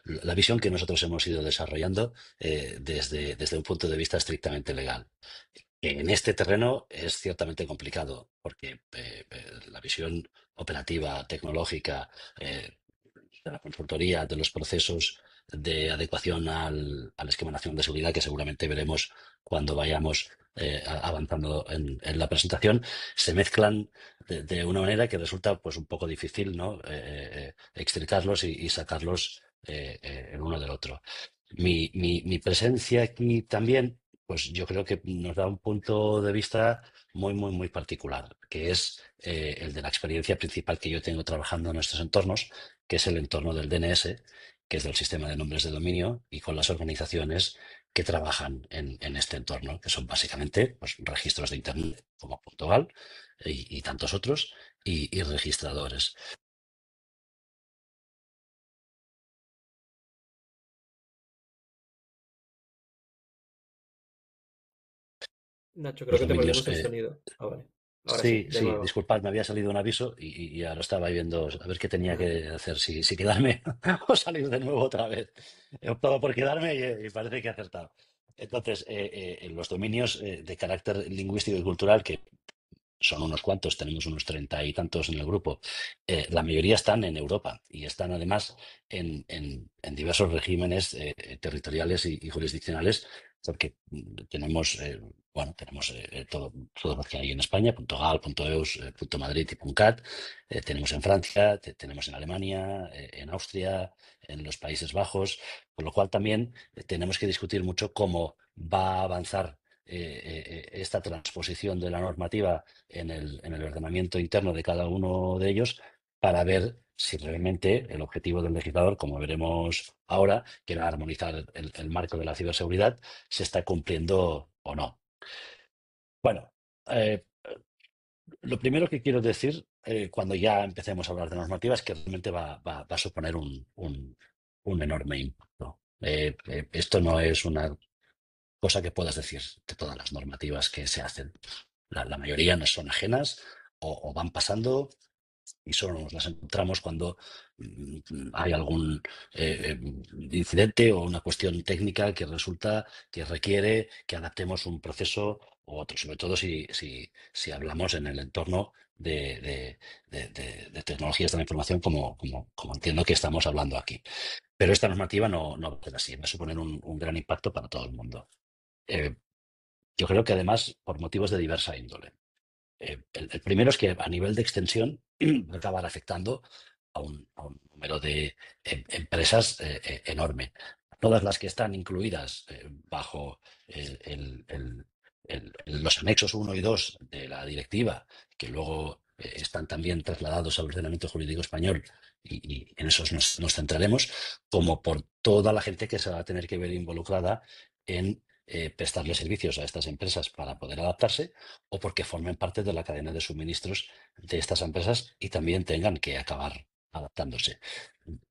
la visión que nosotros hemos ido desarrollando desde un punto de vista estrictamente legal. Que en este terreno es ciertamente complicado, porque la visión operativa, tecnológica, de la consultoría, de los procesos de adecuación al esquema nacional de seguridad, que seguramente veremos cuando vayamos avanzando en la presentación, se mezclan de una manera que resulta pues un poco difícil, ¿no? Extricarlos y sacarlos el uno del otro. Mi presencia aquí también, pues yo creo que nos da un punto de vista muy particular, que es el de la experiencia principal que yo tengo trabajando en estos entornos, que es el entorno del DNS, que es del sistema de nombres de dominio, y con las organizaciones que trabajan en este entorno, que son básicamente pues, registros de Internet, como Portugal y tantos otros, y registradores. Nacho, creo Los que te dominios, perdimos el sonido. Ah, vale. Ahora sí, sí, de sí, nuevo. disculpad, me había salido un aviso y ahora estaba viendo a ver qué tenía que hacer, si quedarme o salir de nuevo otra vez. He optado por quedarme y parece que he acertado. Entonces, en los dominios de carácter lingüístico y cultural, que son unos cuantos, tenemos unos treinta y tantos en el grupo. La mayoría están en Europa y están además en diversos regímenes territoriales y jurisdiccionales, porque tenemos, bueno, tenemos todo lo que hay en España, .gal, .eus, .madrid y .cat. Tenemos en Francia, tenemos en Alemania, en Austria, en los Países Bajos, con lo cual también tenemos que discutir mucho cómo va a avanzar esta transposición de la normativa en el ordenamiento interno de cada uno de ellos para ver si realmente el objetivo del legislador, como veremos ahora, que era armonizar el marco de la ciberseguridad, se está cumpliendo o no. Bueno, eh, lo primero que quiero decir cuando ya empecemos a hablar de normativa es que realmente va a suponer un enorme impacto. Esto no es una cosa que puedas decir de todas las normativas que se hacen. La mayoría no son ajenas o van pasando y solo nos las encontramos cuando hay algún incidente o una cuestión técnica que resulta que requiere que adaptemos un proceso u otro, sobre todo si hablamos en el entorno de tecnologías de la información como entiendo que estamos hablando aquí. Pero esta normativa no va a ser así, va a suponer un gran impacto para todo el mundo. Eh, yo creo que además por motivos de diversa índole. El primero es que a nivel de extensión va a acabar afectando a un número de empresas enorme. Todas las que están incluidas bajo los anexos uno y 2 de la directiva, que luego están también trasladados al ordenamiento jurídico español, y en esos nos centraremos, como por toda la gente que se va a tener que ver involucrada en prestarle servicios a estas empresas para poder adaptarse o porque formen parte de la cadena de suministros de estas empresas y también tengan que acabar adaptándose.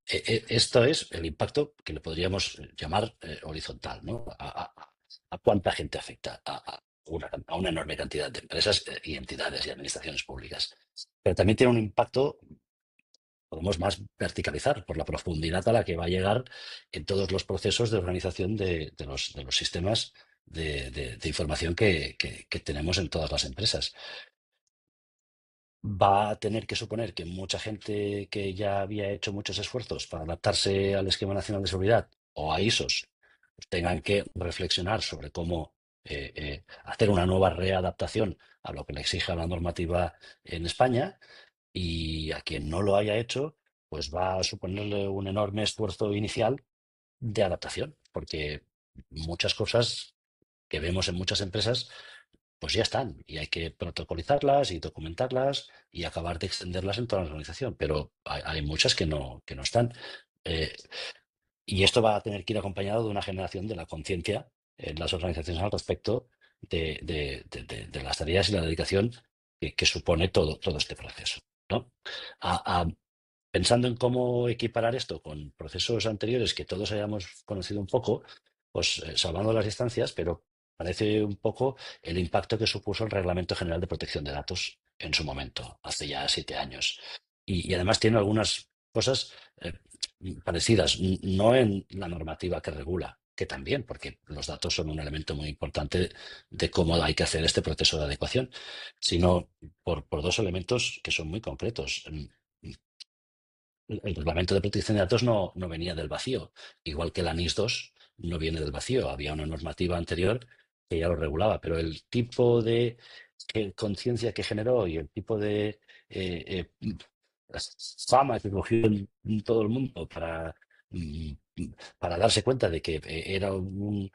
Esto es el impacto que le podríamos llamar horizontal, ¿no? A cuánta gente afecta, a una enorme cantidad de empresas y entidades y administraciones públicas. Pero también tiene un impacto, podemos más verticalizar por la profundidad a la que va a llegar en todos los procesos de organización de los sistemas de información que tenemos en todas las empresas. Va a tener que suponer que mucha gente que ya había hecho muchos esfuerzos para adaptarse al Esquema Nacional de Seguridad o a ISOs pues tengan que reflexionar sobre cómo hacer una nueva readaptación a lo que le exige la normativa en España, y a quien no lo haya hecho, pues va a suponerle un enorme esfuerzo inicial de adaptación, porque muchas cosas que vemos en muchas empresas pues ya están y hay que protocolizarlas y documentarlas y acabar de extenderlas en toda la organización, pero hay muchas que no están. Eh, y esto va a tener que ir acompañado de una generación de la conciencia en las organizaciones al respecto de las tareas y la dedicación que supone todo este proceso, ¿no? A- a- Pensando en cómo equiparar esto con procesos anteriores que todos hayamos conocido un poco, pues salvando las distancias, pero parece un poco el impacto que supuso el Reglamento General de Protección de Datos en su momento, hace ya 7 años. Y además tiene algunas cosas. parecidas, no en la normativa que regula, que también, porque los datos son un elemento muy importante de cómo hay que hacer este proceso de adecuación, sino por dos elementos que son muy concretos. El reglamento de protección de datos no venía del vacío, igual que la NIS 2 no viene del vacío. Había una normativa anterior que ya lo regulaba, pero el tipo de conciencia que generó y el tipo de fama que cogió en todo el mundo mm, para darse cuenta de que era una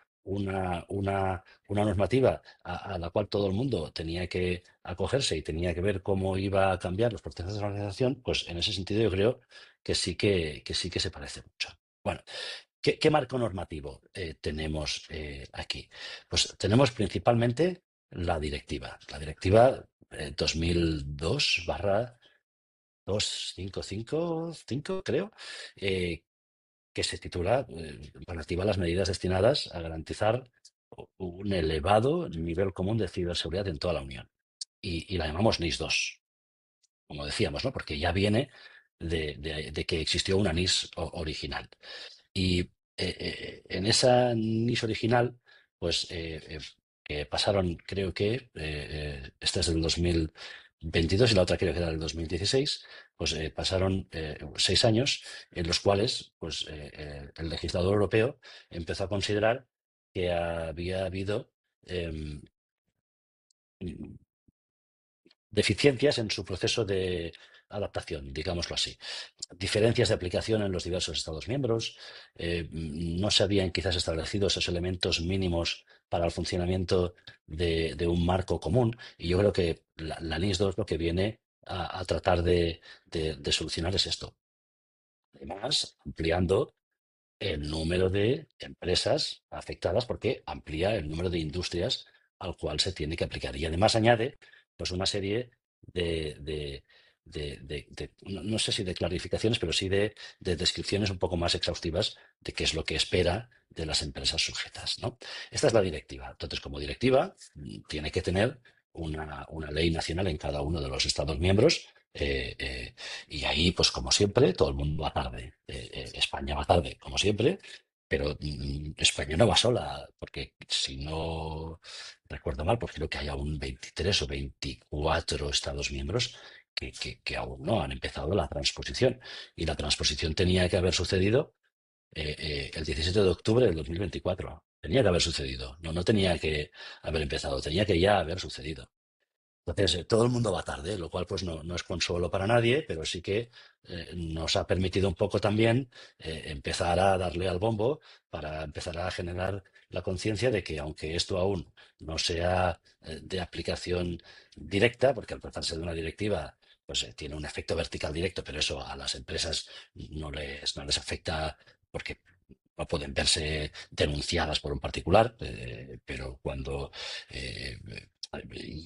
normativa a la cual todo el mundo tenía que acogerse y tenía que ver cómo iba a cambiar los procesos de organización, pues en ese sentido yo creo que sí que se parece mucho. Bueno, ¿qué marco normativo tenemos aquí? Pues tenemos principalmente la directiva 2002/2555, creo, eh, que se titula relativa a las medidas destinadas a garantizar un elevado nivel común de ciberseguridad en toda la Unión. Y la llamamos NIS 2, como decíamos, ¿no? Porque ya viene de que existió una NIS original. Y en esa NIS original, pues que pasaron, creo que, esta es del 2022 y la otra creo que era del 2016, pues pasaron 6 años en los cuales pues, el legislador europeo empezó a considerar que había habido em, deficiencias en su proceso de adaptación, digámoslo así. Diferencias de aplicación en los diversos Estados miembros, no se habían quizás establecido esos elementos mínimos para el funcionamiento de un marco común, y yo creo que la NIS 2 lo que viene a tratar de solucionar es esto. Además, ampliando el número de empresas afectadas porque amplía el número de industrias al cual se tiene que aplicar. Y además añade pues una serie no sé si de clarificaciones, pero sí de descripciones un poco más exhaustivas de qué es lo que espera de las empresas sujetas, ¿no? Esta es la directiva. Entonces, como directiva, tiene que tener una ley nacional en cada uno de los Estados miembros. Y ahí, pues como siempre, todo el mundo va tarde. España va tarde, como siempre, pero España no va sola, porque si no recuerdo mal, pues creo que hay aún 23 o 24 Estados miembros que aún no han empezado la transposición. Y la transposición tenía que haber sucedido el 17 de octubre del 2024. Tenía que haber sucedido. No, no tenía que haber empezado, tenía que ya haber sucedido. Entonces, todo el mundo va tarde, lo cual pues no es consuelo para nadie, pero sí que nos ha permitido un poco también empezar a darle al bombo para empezar a generar la conciencia de que aunque esto aún no sea de aplicación directa, porque al tratarse de una directiva pues tiene un efecto vertical directo, pero eso a las empresas no les afecta porque no pueden verse denunciadas por un particular, pero cuando eh,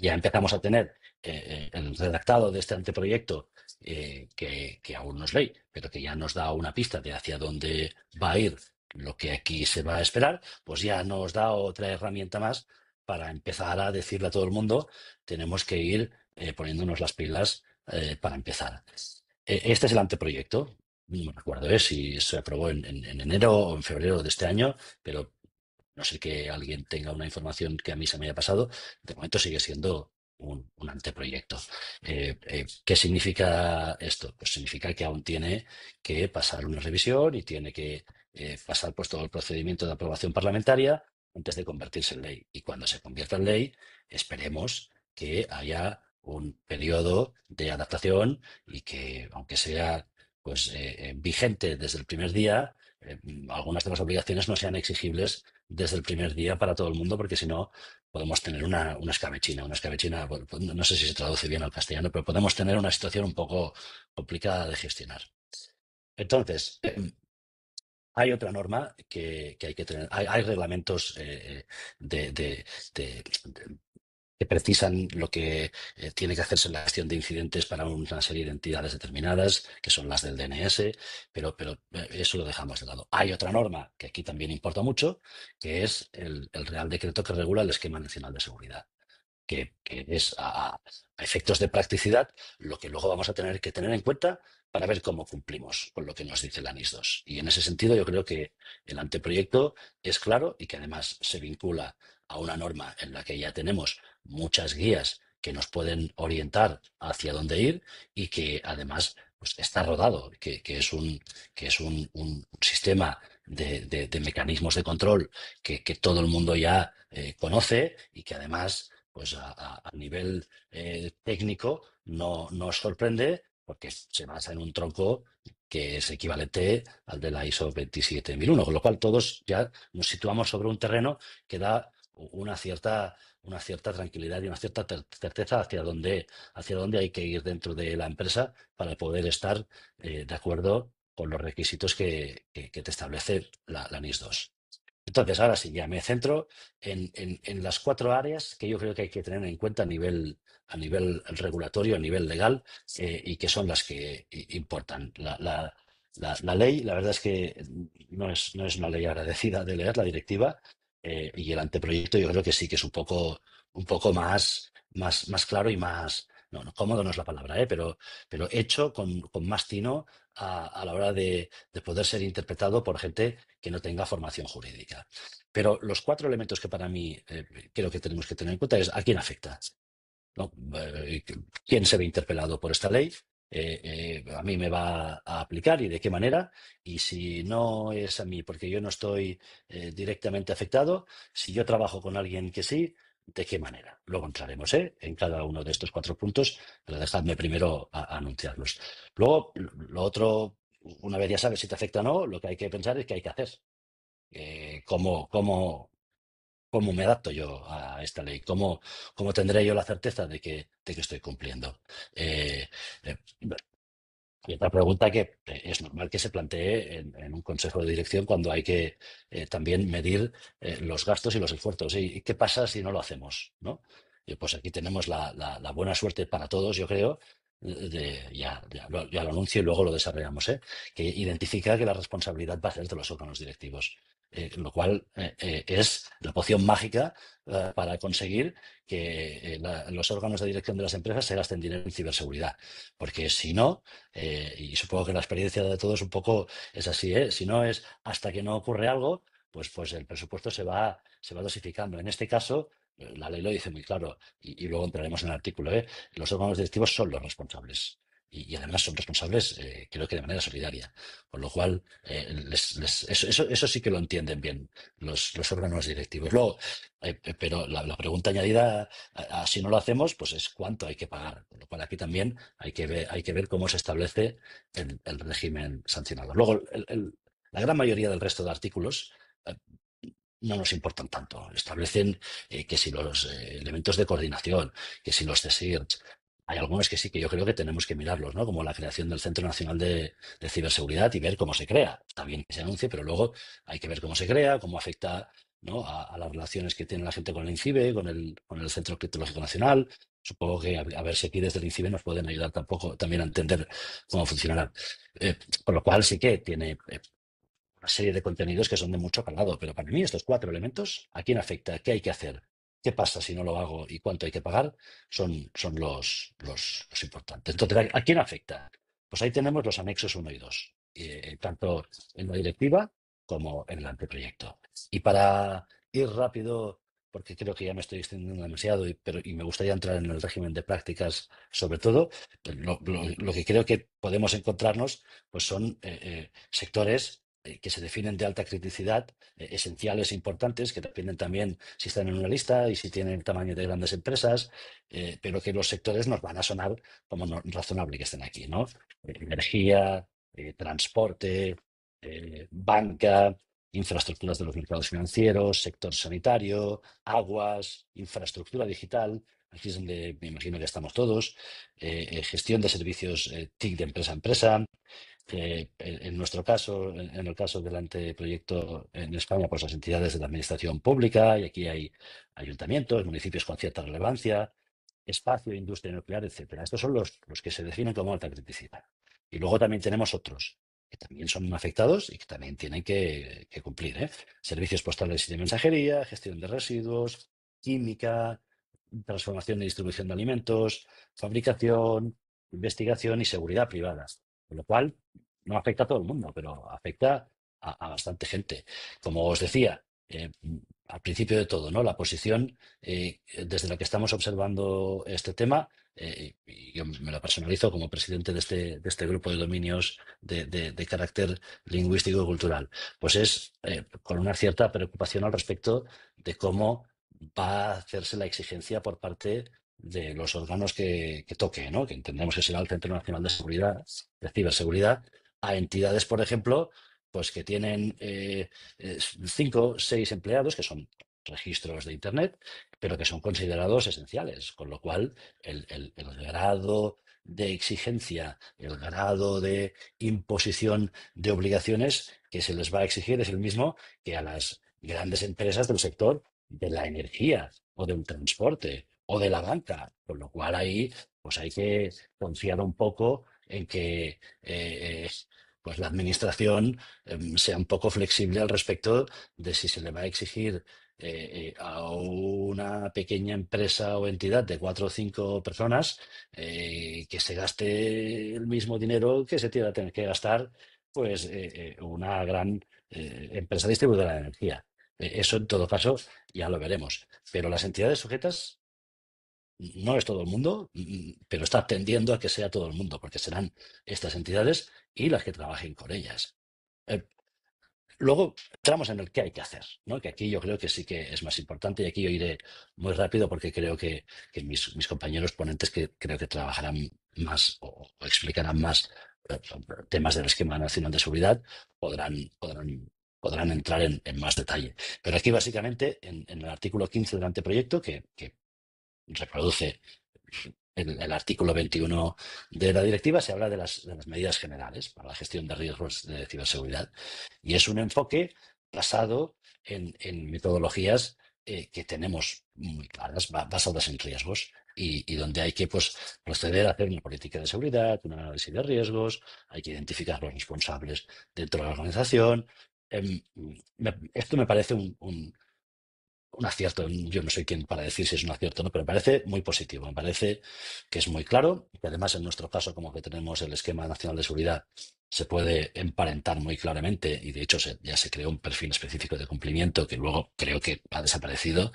ya empezamos a tener el redactado de este anteproyecto, que aún no es ley, pero que ya nos da una pista de hacia dónde va a ir lo que aquí se va a esperar, pues ya nos da otra herramienta más para empezar a decirle a todo el mundo, tenemos que ir poniéndonos las pilas para empezar. Este es el anteproyecto. No recuerdo si se aprobó en enero o en febrero de este año, pero no sé que alguien tenga una información que a mí se me haya pasado. De momento sigue siendo un anteproyecto. ¿Qué significa esto? Pues significa que aún tiene que pasar una revisión y tiene que pasar pues, todo el procedimiento de aprobación parlamentaria antes de convertirse en ley. Y cuando se convierta en ley, esperemos que haya un periodo de adaptación y que, aunque sea pues, vigente desde el primer día, algunas de las obligaciones no sean exigibles desde el primer día para todo el mundo, porque si no podemos tener una escabechina. Una escabechina, bueno, pues no sé si se traduce bien al castellano, pero podemos tener una situación un poco complicada de gestionar. Entonces, hay otra norma que hay que tener. Hay reglamentos de, de- de- de- que precisan lo que tiene que hacerse en la gestión de incidentes para una serie de entidades determinadas, que son las del DNS, pero eso lo dejamos de lado. Hay otra norma que aquí también importa mucho, que es el Real Decreto que regula el Esquema Nacional de Seguridad. que es a efectos de practicidad lo que luego vamos a tener que tener en cuenta para ver cómo cumplimos con lo que nos dice la NIS 2. Y en ese sentido yo creo que el anteproyecto es claro y que además se vincula a una norma en la que ya tenemos muchas guías que nos pueden orientar hacia dónde ir y que además pues, está rodado, que es un sistema de mecanismos de control que todo el mundo ya conoce y que además pues a nivel técnico no os sorprende porque se basa en un tronco que es equivalente al de la ISO 27001, con lo cual todos ya nos situamos sobre un terreno que da una cierta tranquilidad y una cierta certeza hacia dónde hay que ir dentro de la empresa para poder estar de acuerdo con los requisitos que te establece la NIS 2. Entonces, ahora sí, ya me centro en las cuatro áreas que yo creo que hay que tener en cuenta a nivel regulatorio, a nivel legal, y que son las que importan. La ley, la verdad es que no es una ley agradecida de leer, la directiva, y el anteproyecto yo creo que sí que es un poco más claro y más, no, cómodo no es la palabra, pero hecho con más tino a la hora de poder ser interpretado por gente que no tenga formación jurídica. Pero los cuatro elementos que para mí creo que tenemos que tener en cuenta es a quién afecta, ¿no? ¿Quién se ve interpelado por esta ley? A mí me va a aplicar y de qué manera. Y si no es a mí, porque yo no estoy directamente afectado, si yo trabajo con alguien que sí, ¿de qué manera? Luego entraremos en cada uno de estos cuatro puntos, pero dejadme primero a anunciarlos. Luego, lo otro, una vez ya sabes si te afecta o no, lo que hay que pensar es qué hay que hacer. ¿Cómo me adapto yo a esta ley? ¿Cómo tendré yo la certeza de que estoy cumpliendo? Eh, eh, y otra pregunta que es normal que se plantee en un consejo de dirección cuando hay que también medir los gastos y los esfuerzos. ¿Y qué pasa si no lo hacemos? ¿No? Y pues aquí tenemos la buena suerte para todos, yo creo, ya lo anuncio y luego lo desarrollamos, que identifica que la responsabilidad va a ser de los órganos directivos. Lo cual es la poción mágica para conseguir que los órganos de dirección de las empresas se gasten dinero en ciberseguridad. Porque si no, y supongo que la experiencia de todos un poco es así, ¿eh? Si no es hasta que no ocurre algo, pues el presupuesto se va dosificando. En este caso, la ley lo dice muy claro, y luego entraremos en el artículo, ¿eh? Los órganos directivos son los responsables. Y además son responsables, creo que de manera solidaria. Con lo cual, eso sí que lo entienden bien los órganos directivos. Luego, pero la pregunta añadida si no lo hacemos, pues es cuánto hay que pagar. Con lo cual aquí también hay que ver cómo se establece el régimen sancionador. Luego, la gran mayoría del resto de artículos eh, no nos importan tanto. Establecen que si los elementos de coordinación, que si los CSIRTs, hay algunos que sí que yo creo que tenemos que mirarlos, ¿no? Como la creación del Centro Nacional de Ciberseguridad y ver cómo se crea. Está bien que se anuncie, pero luego hay que ver cómo se crea, cómo afecta, ¿no? a las relaciones que tiene la gente con el INCIBE, con el Centro Criptológico Nacional. Supongo que a ver si aquí desde el INCIBE nos pueden ayudar tampoco también a entender cómo funcionará. Eh, por lo cual sí que tiene una serie de contenidos que son de mucho calado, pero para mí estos cuatro elementos, ¿a quién afecta? ¿Qué hay que hacer? ¿Qué pasa si no lo hago y cuánto hay que pagar? Son los importantes. Entonces, ¿a quién afecta? Pues ahí tenemos los anexos uno y 2, tanto en la directiva como en el anteproyecto. Y para ir rápido, porque creo que ya me estoy extendiendo demasiado, y me gustaría entrar en el régimen de prácticas sobre todo, lo que creo que podemos encontrarnos pues son sectores que se definen de alta criticidad, esenciales e importantes, que dependen también si están en una lista y si tienen el tamaño de grandes empresas, pero que los sectores nos van a sonar como razonable que estén aquí, ¿no? Energía, transporte, banca, infraestructuras de los mercados financieros, sector sanitario, aguas, infraestructura digital. Aquí es donde me imagino que estamos todos. Gestión de servicios TIC de empresa a empresa, en nuestro caso, en el caso del anteproyecto en España, pues las entidades de la administración pública, y aquí hay ayuntamientos, municipios con cierta relevancia, espacio, industria nuclear, etcétera. Estos son los que se definen como alta criticidad. Y luego también tenemos otros que también son afectados y que también tienen que cumplir, ¿eh? Servicios postales y de mensajería, gestión de residuos, química, transformación y distribución de alimentos, fabricación, investigación y seguridad privada. Con lo cual, no afecta a todo el mundo, pero afecta a bastante gente. Como os decía, al principio de todo, ¿no? La posición desde la que estamos observando este tema, y yo me lo personalizo como presidente de este grupo de dominios de carácter lingüístico y cultural, pues es con una cierta preocupación al respecto de cómo va a hacerse la exigencia por parte de los órganos que toque, ¿no? Que entendemos que será el Centro Nacional de Seguridad, de Ciberseguridad, a entidades, por ejemplo, pues que tienen 5 o 6 empleados, que son registros de Internet, pero que son considerados esenciales, con lo cual el grado de exigencia, el grado de imposición de obligaciones que se les va a exigir es el mismo que a las grandes empresas del sector de la energía o del transporte o de la banca, con lo cual ahí pues hay que confiar un poco en que pues la administración sea un poco flexible al respecto de si se le va a exigir a una pequeña empresa o entidad de 4 o 5 personas que se gaste el mismo dinero que se tiene a tener que gastar pues una gran empresa distribuidora de energía. Eso en todo caso ya lo veremos. Pero las entidades sujetas no es todo el mundo, pero está tendiendo a que sea todo el mundo, porque serán estas entidades y las que trabajen con ellas. Eh, Luego entramos en el qué hay que hacer, ¿no? Que aquí yo creo que sí que es más importante y aquí yo iré muy rápido porque creo que mis compañeros ponentes que creo que trabajarán más o explicarán más eh, temas del esquema nacional de seguridad podrán entrar en más detalle. Pero aquí básicamente en el artículo 15 del anteproyecto que reproduce el artículo 21 de la directiva, se habla de las medidas generales para la gestión de riesgos de ciberseguridad. Y es un enfoque basado en metodologías que tenemos muy claras, basadas en riesgos, y donde hay que pues, proceder a hacer una política de seguridad, un análisis de riesgos, hay que identificar los responsables dentro de la organización. Esto me parece un acierto. Yo no soy quien para decir si es un acierto o no, pero me parece muy positivo. Me parece que es muy claro y que además en nuestro caso, como que tenemos el esquema nacional de seguridad, se puede emparentar muy claramente y de hecho ya se creó un perfil específico de cumplimiento que luego creo que ha desaparecido,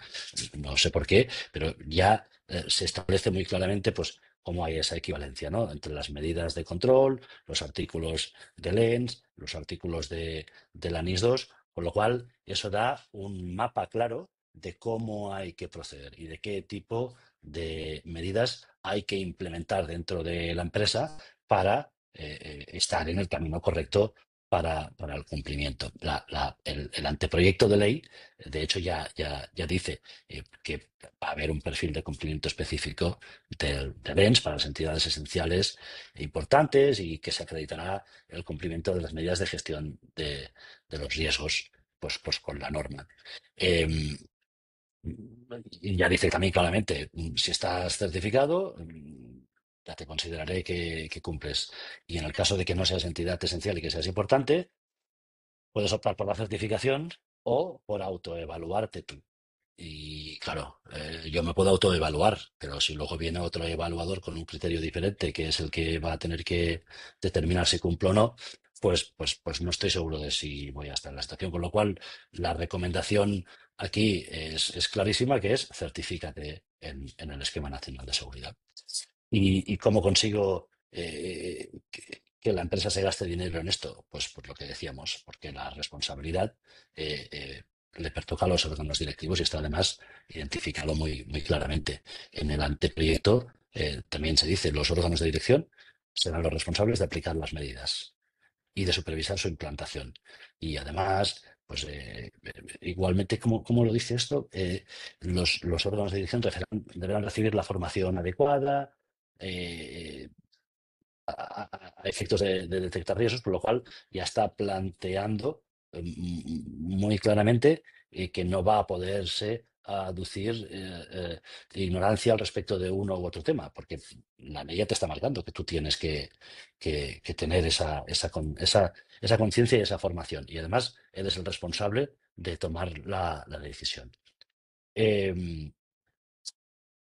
no sé por qué, pero ya se establece muy claramente pues cómo hay esa equivalencia, ¿no? Entre las medidas de control, los artículos de LENS, los artículos de la NIS 2, con lo cual eso da un mapa claro de cómo hay que proceder y de qué tipo de medidas hay que implementar dentro de la empresa para estar en el camino correcto para el cumplimiento. El anteproyecto de ley, de hecho, ya dice que va a haber un perfil de cumplimiento específico del ENS para las entidades esenciales e importantes y que se acreditará el cumplimiento de las medidas de gestión de los riesgos pues con la norma. Em, y ya dice también claramente, si estás certificado, ya te consideraré que cumples. Y en el caso de que no seas entidad esencial y que seas importante, puedes optar por la certificación o por autoevaluarte tú. Y claro, yo me puedo autoevaluar, pero si luego viene otro evaluador con un criterio diferente, que es el que va a tener que determinar si cumplo o no, pues no estoy seguro de si voy a estar en la situación. Con lo cual, la recomendación aquí es clarísima, que es certifícate en el Esquema Nacional de Seguridad. ¿Y cómo consigo que la empresa se gaste dinero en esto? Pues por lo que decíamos, porque la responsabilidad le pertoca a los órganos directivos y está además identificado muy claramente. En el anteproyecto también se dice los órganos de dirección serán los responsables de aplicar las medidas y de supervisar su implantación. Y además, pues igualmente, ¿cómo lo dice esto? Los órganos de dirección deberán recibir la formación adecuada eh, a efectos de detectar riesgos, por lo cual ya está planteando muy claramente que no va a poderse aducir ignorancia al respecto de uno u otro tema, porque la ley ya te está marcando que tú tienes que tener esa conciencia y esa formación. Y además eres el responsable de tomar la decisión. Eh,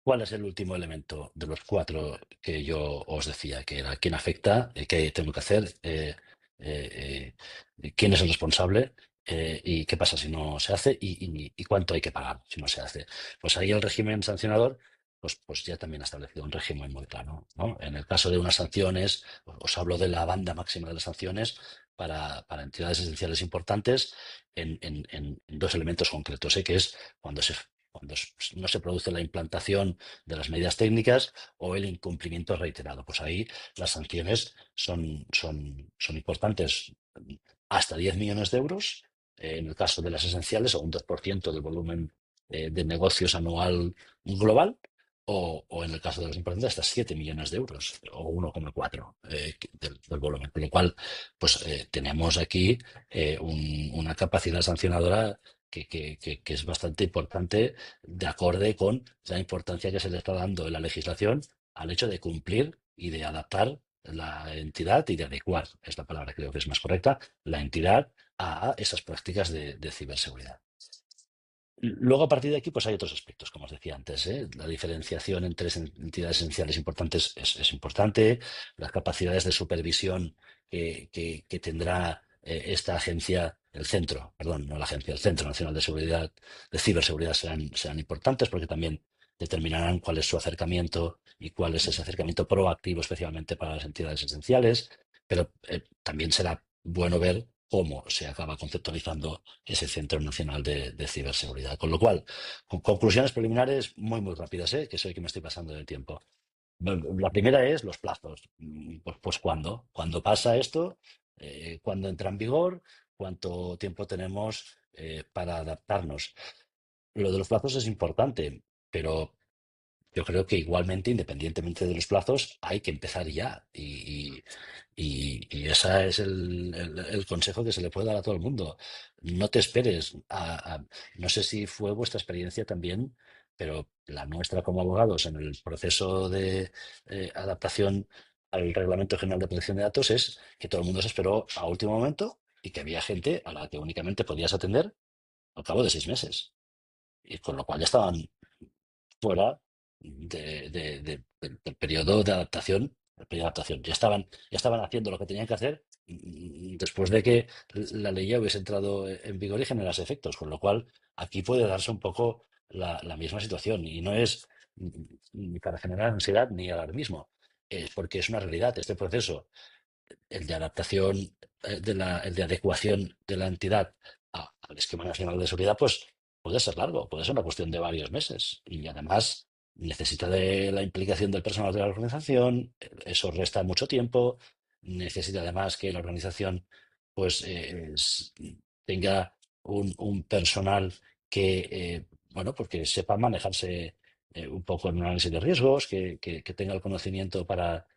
¿Cuál es el último elemento de los cuatro que yo os decía? Que era quién afecta, qué tengo que hacer, quién es el responsable y qué pasa si no se hace y cuánto hay que pagar si no se hace. Pues ahí el régimen sancionador, pues ya también ha establecido un régimen muy claro, ¿no? En el caso de unas sanciones, os hablo de la banda máxima de las sanciones para entidades esenciales importantes en dos elementos concretos, que es cuando no se produce la implantación de las medidas técnicas o el incumplimiento reiterado. Pues ahí las sanciones son importantes. Hasta 10 millones de euros, en el caso de las esenciales, o un 2% del volumen de negocios anual global, o en el caso de los importantes, hasta 7 millones de euros, o 1,4 del volumen. Con lo cual, pues tenemos aquí una capacidad sancionadora que es bastante importante de acorde con la importancia que se le está dando en la legislación al hecho de cumplir y de adaptar la entidad y de adecuar, es la palabra creo que es más correcta, la entidad a esas prácticas de ciberseguridad. Luego, a partir de aquí, pues hay otros aspectos, como os decía antes, ¿eh? La diferenciación entre entidades esenciales importantes es importante, las capacidades de supervisión que tendrá esta agencia, el centro, perdón, no la agencia, el Centro Nacional de Seguridad, de Ciberseguridad serán importantes porque también determinarán cuál es su acercamiento y cuál es ese acercamiento proactivo, especialmente para las entidades esenciales, pero también será bueno ver cómo se acaba conceptualizando ese Centro Nacional de Ciberseguridad. Con lo cual, con conclusiones preliminares muy rápidas, que soy que me estoy pasando del tiempo. La primera es los plazos. Pues ¿cuándo? ¿Cuándo pasa esto? ¿Cuándo entra en vigor? ¿Cuánto tiempo tenemos para adaptarnos? Lo de los plazos es importante, pero yo creo que igualmente, independientemente de los plazos, hay que empezar ya. Y ese es el consejo que se le puede dar a todo el mundo. No te esperes no sé si fue vuestra experiencia también, pero la nuestra como abogados en el proceso de adaptación al Reglamento General de Protección de Datos es que todo el mundo se esperó a último momento y que había gente a la que únicamente podías atender al cabo de 6 meses. Y con lo cual ya estaban fuera del periodo de adaptación. El periodo de adaptación. Ya estaban haciendo lo que tenían que hacer después de que la ley ya hubiese entrado en vigor y generase efectos, con lo cual aquí puede darse un poco la misma situación y no es ni para generar ansiedad ni alarmismo, es porque es una realidad. Este proceso, el de adaptación, el de adecuación de la entidad al esquema nacional de seguridad, pues puede ser largo, puede ser una cuestión de varios meses. Y además necesita de la implicación del personal de la organización, eso resta mucho tiempo, necesita además que la organización pues tenga un personal que, bueno, pues que sepa manejarse un poco en un análisis de riesgos, que tenga el conocimiento para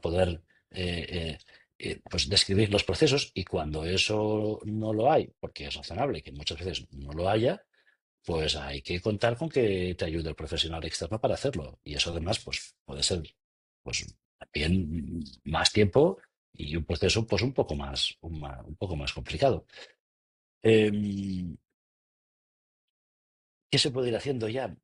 poder pues describir los procesos y cuando eso no lo hay, porque es razonable que muchas veces no lo haya, pues hay que contar con que te ayude el profesional externo para hacerlo. Y eso además pues puede ser pues también más tiempo y un proceso pues un poco más complicado. Em, ¿Qué se puede ir haciendo ya?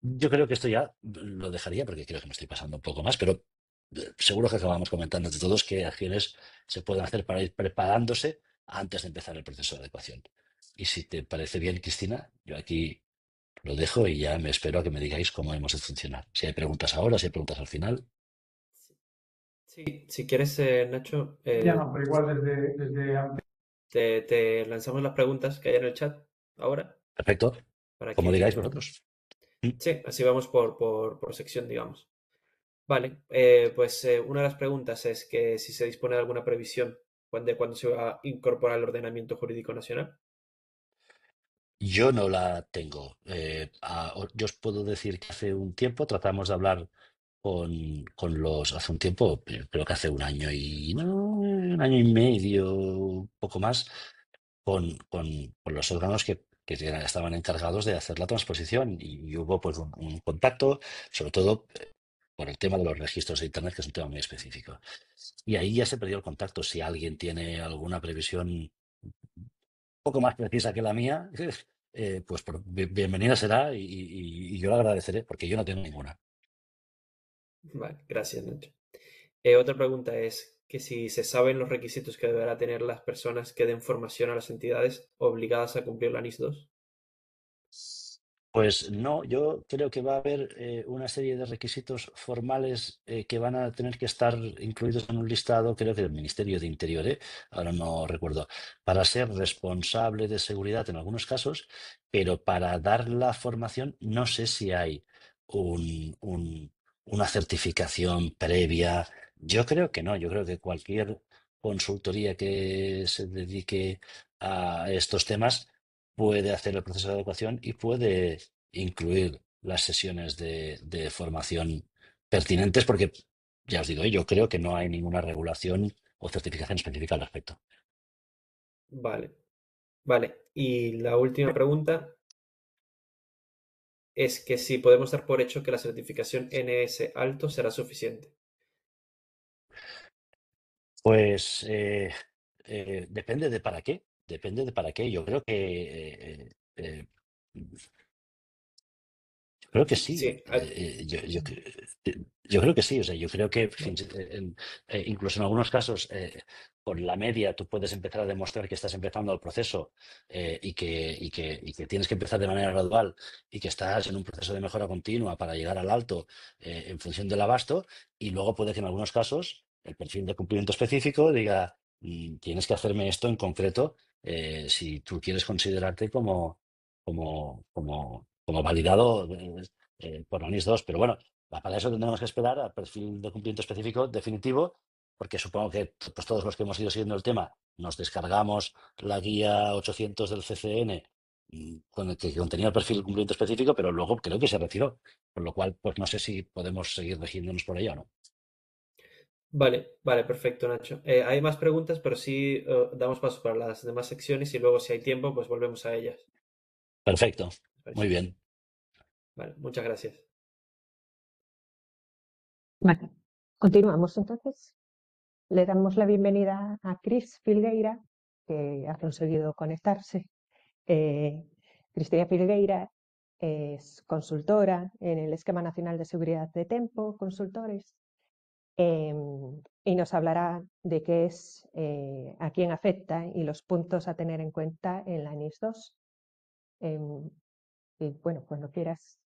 Yo creo que esto ya lo dejaría porque creo que me estoy pasando un poco más, pero seguro que acabamos comentando entre todos qué acciones se pueden hacer para ir preparándose antes de empezar el proceso de adecuación. Y si te parece bien, Cristina, yo aquí lo dejo y ya me espero a que me digáis cómo hemos de funcionar. Si hay preguntas ahora, si hay preguntas al final. Sí, si quieres, Nacho, Ya no, pero igual desde antes. te lanzamos las preguntas que hay en el chat ahora Perfecto, para como digáis que... vosotros. Mm. Sí, así vamos por sección, digamos. Vale, pues una de las preguntas es que si se dispone de alguna previsión de cuándo se va a incorporar el ordenamiento jurídico nacional. Yo no la tengo. Yo os puedo decir que hace un tiempo tratamos de hablar hace un tiempo, creo que hace un año y no, un año y medio, poco más, con los órganos que estaban encargados de hacer la transposición y hubo pues un contacto, sobre todo por el tema de los registros de Internet, que es un tema muy específico. Y ahí ya se perdió el contacto. Si alguien tiene alguna previsión un poco más precisa que la mía, pues bienvenida será y yo la agradeceré porque yo no tengo ninguna. Vale, gracias, Nacho. Otra pregunta es que si se saben los requisitos que deberá tener las personas que den formación a las entidades obligadas a cumplir la NIS 2. Pues no, yo creo que va a haber una serie de requisitos formales que van a tener que estar incluidos en un listado, creo que del Ministerio de Interior, ahora no recuerdo, para ser responsable de seguridad en algunos casos, pero para dar la formación no sé si hay una certificación previa. Yo creo que no, yo creo que cualquier consultoría que se dedique a estos temas puede hacer el proceso de adecuación y puede incluir las sesiones de formación pertinentes, porque ya os digo, yo creo que no hay ninguna regulación o certificación específica al respecto. Vale, vale. Y la última pregunta es que si podemos dar por hecho que la certificación NS alto será suficiente. Pues depende de para qué, depende de para qué. Creo que sí. Sí, Yo creo que sí. O sea, yo creo que vale. incluso en algunos casos, con la media, tú puedes empezar a demostrar que estás empezando el proceso y que tienes que empezar de manera gradual y que estás en un proceso de mejora continua para llegar al alto en función del abasto. Y luego puede que en algunos casos el perfil de cumplimiento específico diga, tienes que hacerme esto en concreto si tú quieres considerarte como validado por la NIS 2. Pero bueno, para eso tendremos que esperar al perfil de cumplimiento específico definitivo, porque supongo que pues, todos los que hemos ido siguiendo el tema nos descargamos la guía 800 del CCN con el que contenía el perfil de cumplimiento específico, pero luego creo que se retiró, por lo cual pues no sé si podemos seguir regiéndonos por ella o no. Vale, vale, perfecto, Nacho. Hay más preguntas, pero sí damos paso para las demás secciones y luego si hay tiempo, pues volvemos a ellas. Perfecto, ¿Te parece? muy bien. Vale, muchas gracias. Vale, continuamos entonces. Le damos la bienvenida a Cris Filgueira, que ha conseguido conectarse. Cristina Filgueira es consultora en el Esquema Nacional de Seguridad de Tempo, Consultores, y nos hablará de qué es, a quién afecta y los puntos a tener en cuenta en la NIS 2. Y bueno, cuando quieras.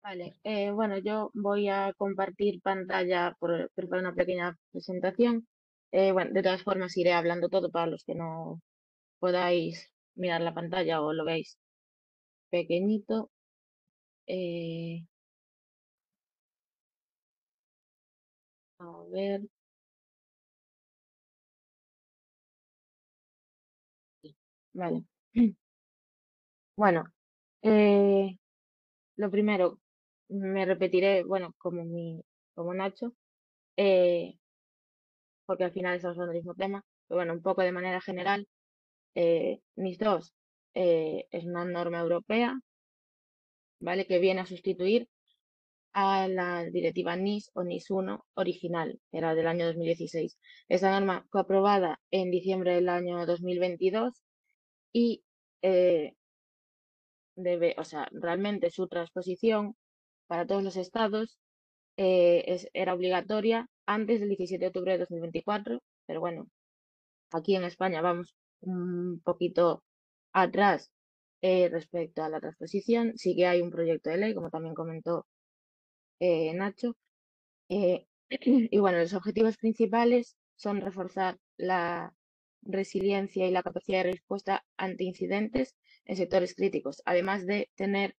Vale, bueno, yo voy a compartir pantalla por preparar una pequeña presentación. Bueno, de todas formas iré hablando todo para los que no podáis mirar la pantalla o lo veis pequeñito. Eh, a ver, vale. Bueno, eh, lo primero, me repetiré, bueno, como Nacho, eh, porque al final estamos hablando del mismo tema, pero bueno, un poco de manera general. NIS 2 es una norma europea, ¿vale? Que viene a sustituir a la directiva NIS o NIS 1 original, era del año 2016. Esta norma fue aprobada en diciembre del año 2022 y o sea, realmente su transposición para todos los estados era obligatoria antes del 17 de octubre de 2024, pero bueno, aquí en España vamos un poquito atrás respecto a la transposición. Sí que hay un proyecto de ley, como también comentó Nacho. Eh, y bueno, los objetivos principales son reforzar la resiliencia y la capacidad de respuesta ante incidentes en sectores críticos, además de tener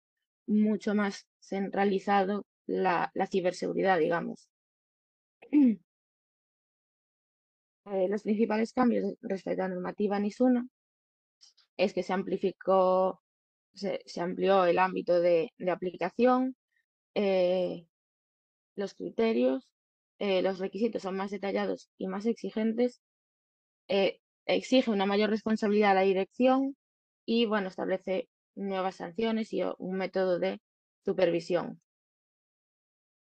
mucho más centralizado la ciberseguridad, digamos. Los principales cambios respecto a la normativa NIS 1 es que se amplió el ámbito de aplicación, eh, los criterios, los requisitos son más detallados y más exigentes, exige una mayor responsabilidad a la dirección y, bueno, establece nuevas sanciones y un método de supervisión.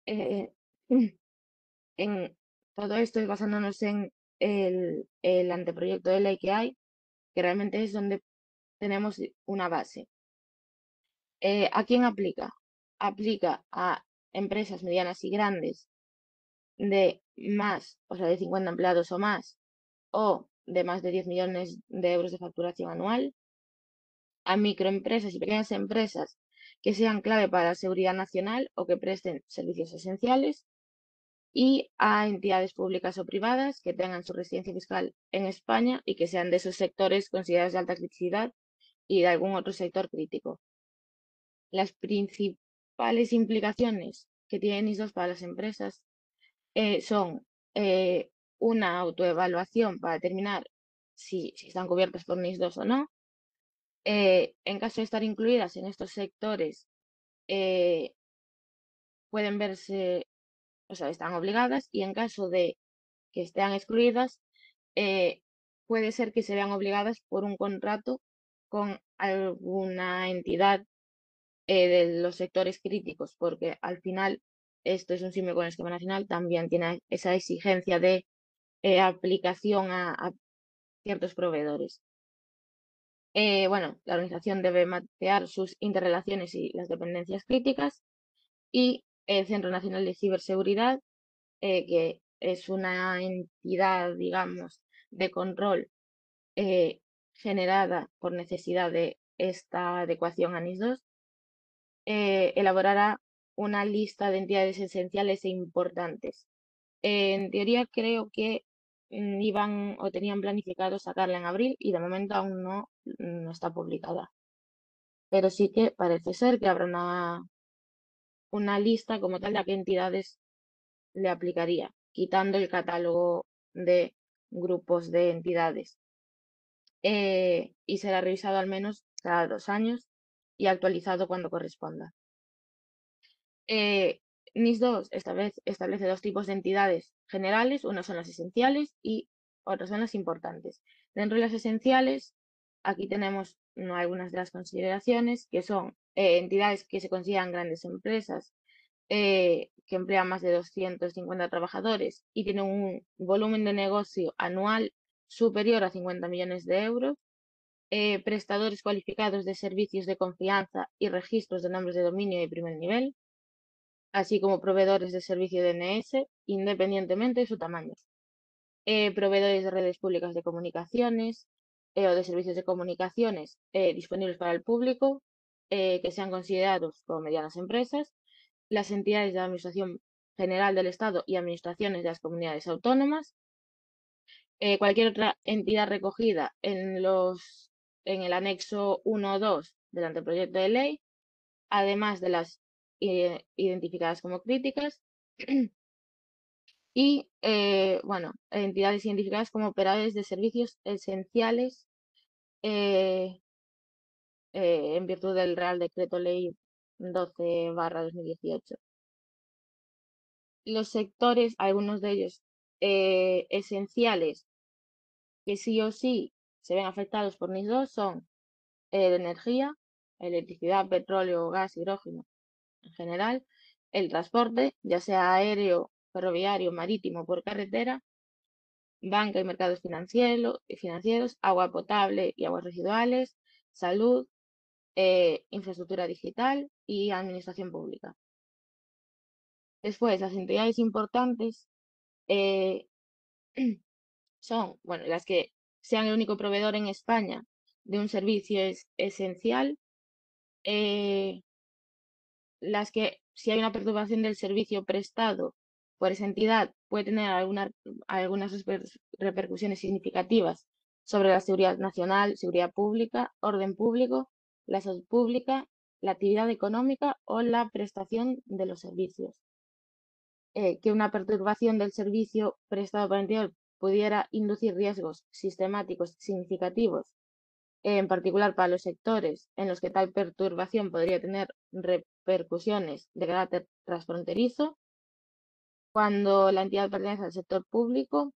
Eh, en todo esto es basándonos en el anteproyecto de ley que hay, que realmente es donde tenemos una base. ¿A quién aplica? Aplica a empresas medianas y grandes de más, o sea, de 50 empleados o más, o de más de 10 millones de euros de facturación anual, a microempresas y pequeñas empresas que sean clave para la seguridad nacional o que presten servicios esenciales, y a entidades públicas o privadas que tengan su residencia fiscal en España y que sean de esos sectores considerados de alta criticidad y de algún otro sector crítico. Las principales implicaciones que tiene NIS2 para las empresas son una autoevaluación para determinar si están cubiertas por NIS2 o no. En caso de estar incluidas en estos sectores, pueden verse, o sea, están obligadas, y en caso de que estén excluidas, puede ser que se vean obligadas por un contrato con alguna entidad de los sectores críticos, porque al final esto es un símil con el esquema nacional, también tiene esa exigencia de aplicación a ciertos proveedores. Bueno, la organización debe mapear sus interrelaciones y las dependencias críticas, y el Centro Nacional de Ciberseguridad, que es una entidad, digamos, de control generada por necesidad de esta adecuación a NIS2, elaborará una lista de entidades esenciales e importantes. En teoría creo que iban o tenían planificado sacarla en abril y de momento aún no está publicada. Pero sí que parece ser que habrá una lista como tal de a qué entidades le aplicaría, quitando el catálogo de grupos de entidades. Y será revisado al menos cada 2 años y actualizado cuando corresponda. NIS2 establece 2 tipos de entidades generales, unas son las esenciales y otras son las importantes. Dentro de las esenciales, aquí tenemos algunas de las consideraciones, que son entidades que se consideran grandes empresas, que emplean más de 250 trabajadores y tienen un volumen de negocio anual superior a 50 millones de euros, prestadores cualificados de servicios de confianza y registros de nombres de dominio de primer nivel, así como proveedores de servicio DNS, independientemente de su tamaño. Proveedores de redes públicas de comunicaciones o de servicios de comunicaciones disponibles para el público, que sean considerados como medianas empresas, las entidades de la Administración General del Estado y administraciones de las comunidades autónomas, cualquier otra entidad recogida en el anexo 1 o 2 del anteproyecto de ley, además de las identificadas como críticas, y, bueno, entidades identificadas como operadores de servicios esenciales en virtud del Real Decreto Ley 12/2018. Los sectores, algunos de ellos esenciales, que sí o sí se ven afectados por NIS2 son de energía, electricidad, petróleo, gas, hidrógeno en general, el transporte, ya sea aéreo, ferroviario, marítimo, por carretera, banca y mercados financieros, agua potable y aguas residuales, salud, infraestructura digital y administración pública. Después, las entidades importantes son, bueno, las que sean el único proveedor en España de un servicio esencial, las que, si hay una perturbación del servicio prestado por esa entidad, puede tener algunas repercusiones significativas sobre la seguridad nacional, seguridad pública, orden público, la salud pública, la actividad económica o la prestación de los servicios. Que una perturbación del servicio prestado por la entidad pudiera inducir riesgos sistemáticos significativos, en particular para los sectores en los que tal perturbación podría tener repercusiones de carácter transfronterizo. Cuando la entidad pertenece al sector público,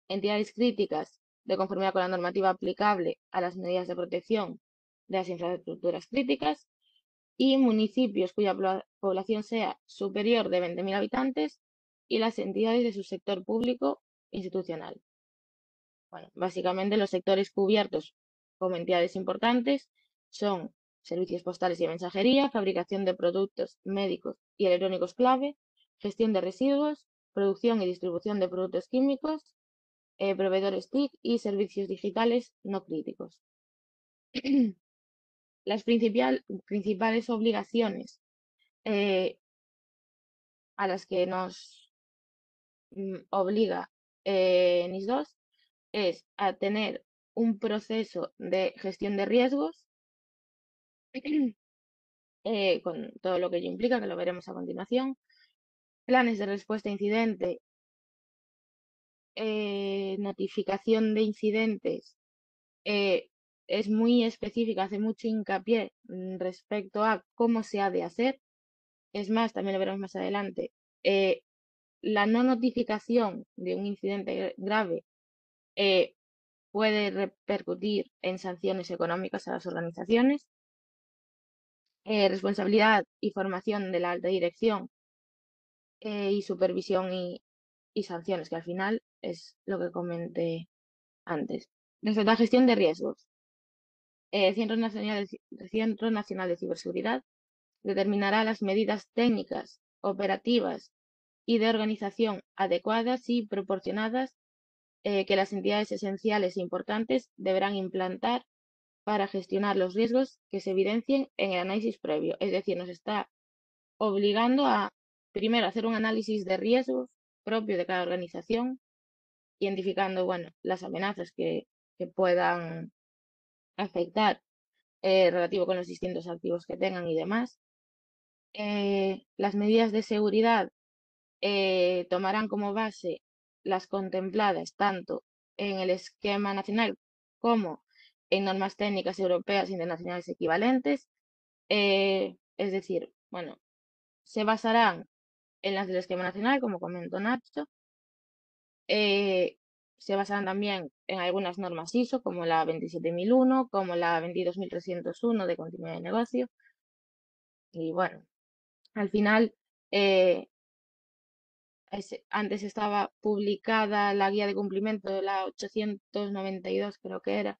entidades críticas de conformidad con la normativa aplicable a las medidas de protección de las infraestructuras críticas, y municipios cuya población sea superior de 20.000 habitantes y las entidades de su sector público institucional. Bueno, básicamente los sectores cubiertos como entidades importantes son servicios postales y de mensajería, fabricación de productos médicos y electrónicos clave, gestión de residuos, producción y distribución de productos químicos, proveedores TIC y servicios digitales no críticos. Las principales obligaciones a las que nos obliga NIS2 es a tener un proceso de gestión de riesgos con todo lo que ello implica, que lo veremos a continuación, planes de respuesta a incidente, notificación de incidentes, es muy específica, hace mucho hincapié respecto a cómo se ha de hacer. Es más, también lo veremos más adelante, la no notificación de un incidente grave puede repercutir en sanciones económicas a las organizaciones. Responsabilidad y formación de la alta dirección y supervisión y sanciones, que al final es lo que comenté antes. Respecto a gestión de riesgos, Centro Nacional de Ciberseguridad determinará las medidas técnicas, operativas y de organización adecuadas y proporcionadas que las entidades esenciales e importantes deberán implantar para gestionar los riesgos que se evidencien en el análisis previo. Es decir, nos está obligando a, primero, hacer un análisis de riesgos propio de cada organización, identificando, bueno, las amenazas que puedan afectar relativo con los distintos activos que tengan y demás. Las medidas de seguridad tomarán como base las contempladas tanto en el esquema nacional como en normas técnicas europeas e internacionales equivalentes. Es decir, bueno, se basarán en las del esquema nacional, como comentó Nacho. Se basarán también en algunas normas ISO, como la 27001, como la 22301 de continuidad de negocio. Y bueno, al final, antes estaba publicada la guía de cumplimiento de la 892, creo que era,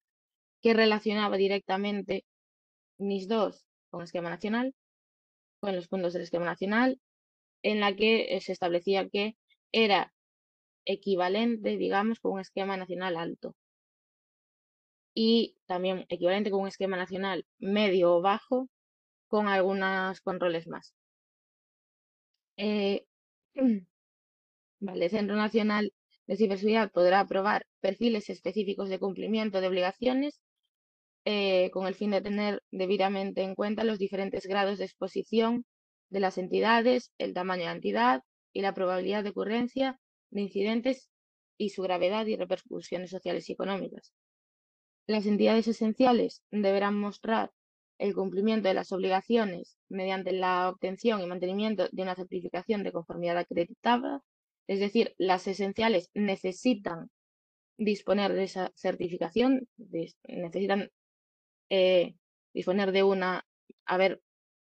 que relacionaba directamente NIS2 con el esquema nacional, con los puntos del esquema nacional, en la que se establecía que era equivalente, digamos, con un esquema nacional alto y también equivalente con un esquema nacional medio o bajo con algunos controles más. Vale, el Centro Nacional de Ciberseguridad podrá aprobar perfiles específicos de cumplimiento de obligaciones con el fin de tener debidamente en cuenta los diferentes grados de exposición de las entidades, el tamaño de la entidad y la probabilidad de ocurrencia de incidentes y su gravedad y repercusiones sociales y económicas. Las entidades esenciales deberán mostrar el cumplimiento de las obligaciones mediante la obtención y mantenimiento de una certificación de conformidad acreditada, es decir, las esenciales necesitan disponer de esa certificación, necesitan disponer de haber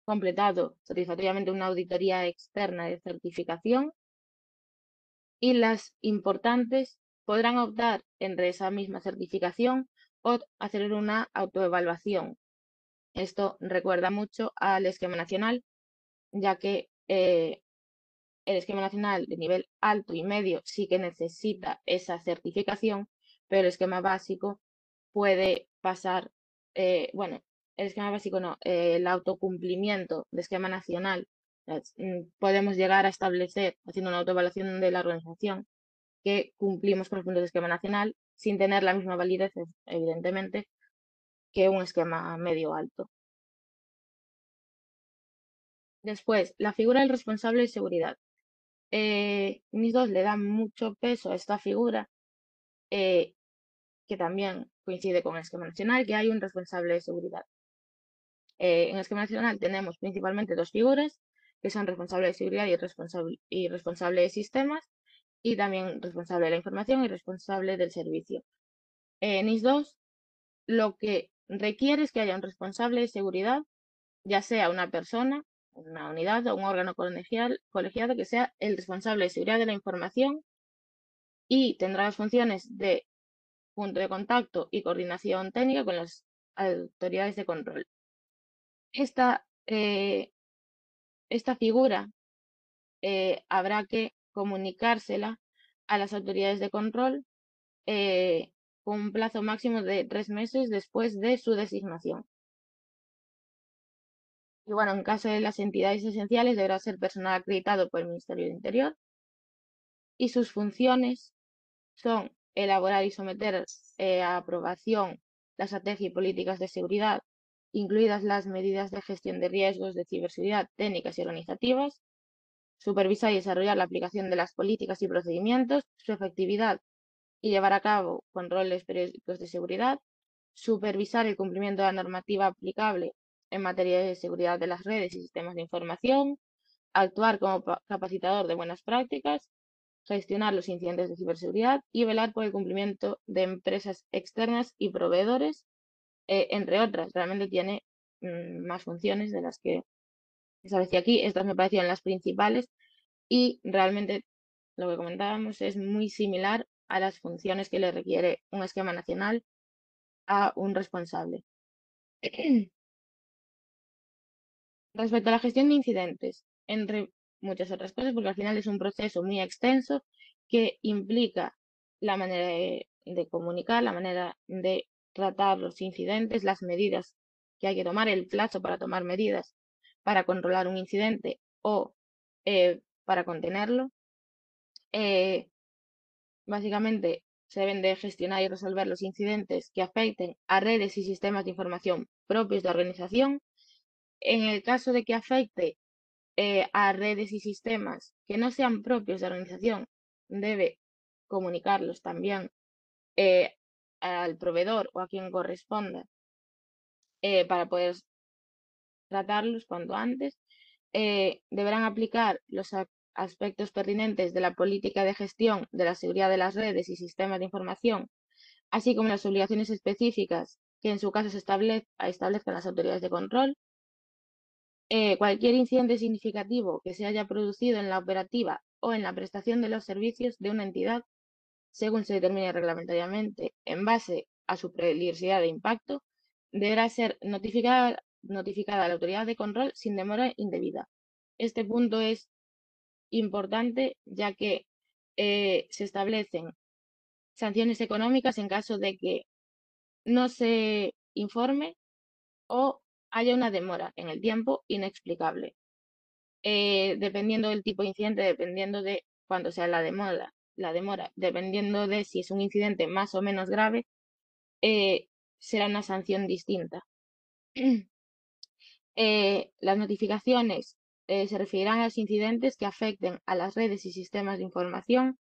completado satisfactoriamente una auditoría externa de certificación, y las importantes podrán optar entre esa misma certificación o hacer una autoevaluación. Esto recuerda mucho al esquema nacional, ya que el esquema nacional de nivel alto y medio sí que necesita esa certificación, pero el esquema básico puede pasar, bueno, el esquema básico no, el autocumplimiento de esquema nacional. Podemos llegar a establecer, haciendo una autoevaluación de la organización, que cumplimos con los puntos de esquema nacional sin tener la misma validez, evidentemente, que un esquema medio alto. Después, la figura del responsable de seguridad. NIS2 le da mucho peso a esta figura, que también coincide con el esquema nacional, que hay un responsable de seguridad. En el esquema nacional tenemos principalmente dos figuras, que son responsable de seguridad y responsable de sistemas, y también responsable de la información y responsable del servicio. NIS2 lo que requiere es que haya un responsable de seguridad, ya sea una persona, una unidad o un órgano colegiado que sea el responsable de seguridad de la información, y tendrá las funciones de punto de contacto y coordinación técnica con las autoridades de control. Esta figura habrá que comunicársela a las autoridades de control con un plazo máximo de 3 meses después de su designación. Y bueno, en caso de las entidades esenciales deberá ser personal acreditado por el Ministerio del Interior y sus funciones son elaborar y someter a aprobación la estrategia y políticas de seguridad, incluidas las medidas de gestión de riesgos de ciberseguridad técnicas y organizativas, supervisar y desarrollar la aplicación de las políticas y procedimientos, su efectividad y llevar a cabo controles periódicos de seguridad, supervisar el cumplimiento de la normativa aplicable en materia de seguridad de las redes y sistemas de información, actuar como capacitador de buenas prácticas, gestionar los incidentes de ciberseguridad y velar por el cumplimiento de empresas externas y proveedores, entre otras. Realmente tiene más funciones de las que establecí aquí. Estas me parecieron las principales y realmente lo que comentábamos es muy similar a las funciones que le requiere un esquema nacional a un responsable. Respecto a la gestión de incidentes, entre muchas otras cosas, porque al final es un proceso muy extenso que implica la manera de comunicar, la manera de tratar los incidentes, las medidas que hay que tomar, el plazo para tomar medidas para controlar un incidente o para contenerlo. Básicamente, se deben de gestionar y resolver los incidentes que afecten a redes y sistemas de información propios de organización. En el caso de que afecte a redes y sistemas que no sean propios de organización, debe comunicarlos también al proveedor o a quien corresponda para poder tratarlos cuanto antes. Deberán aplicar los aspectos pertinentes de la política de gestión de la seguridad de las redes y sistemas de información, así como las obligaciones específicas que en su caso se establezcan las autoridades de control. Cualquier incidente significativo que se haya producido en la operativa o en la prestación de los servicios de una entidad, según se determine reglamentariamente en base a su peligrosidad de impacto, deberá ser notificada a la autoridad de control sin demora indebida. Este punto es importante ya que se establecen sanciones económicas en caso de que no se informe o haya una demora en el tiempo inexplicable. Dependiendo del tipo de incidente, dependiendo de cuánto sea la demora, dependiendo de si es un incidente más o menos grave, será una sanción distinta. Las notificaciones se referirán a los incidentes que afecten a las redes y sistemas de información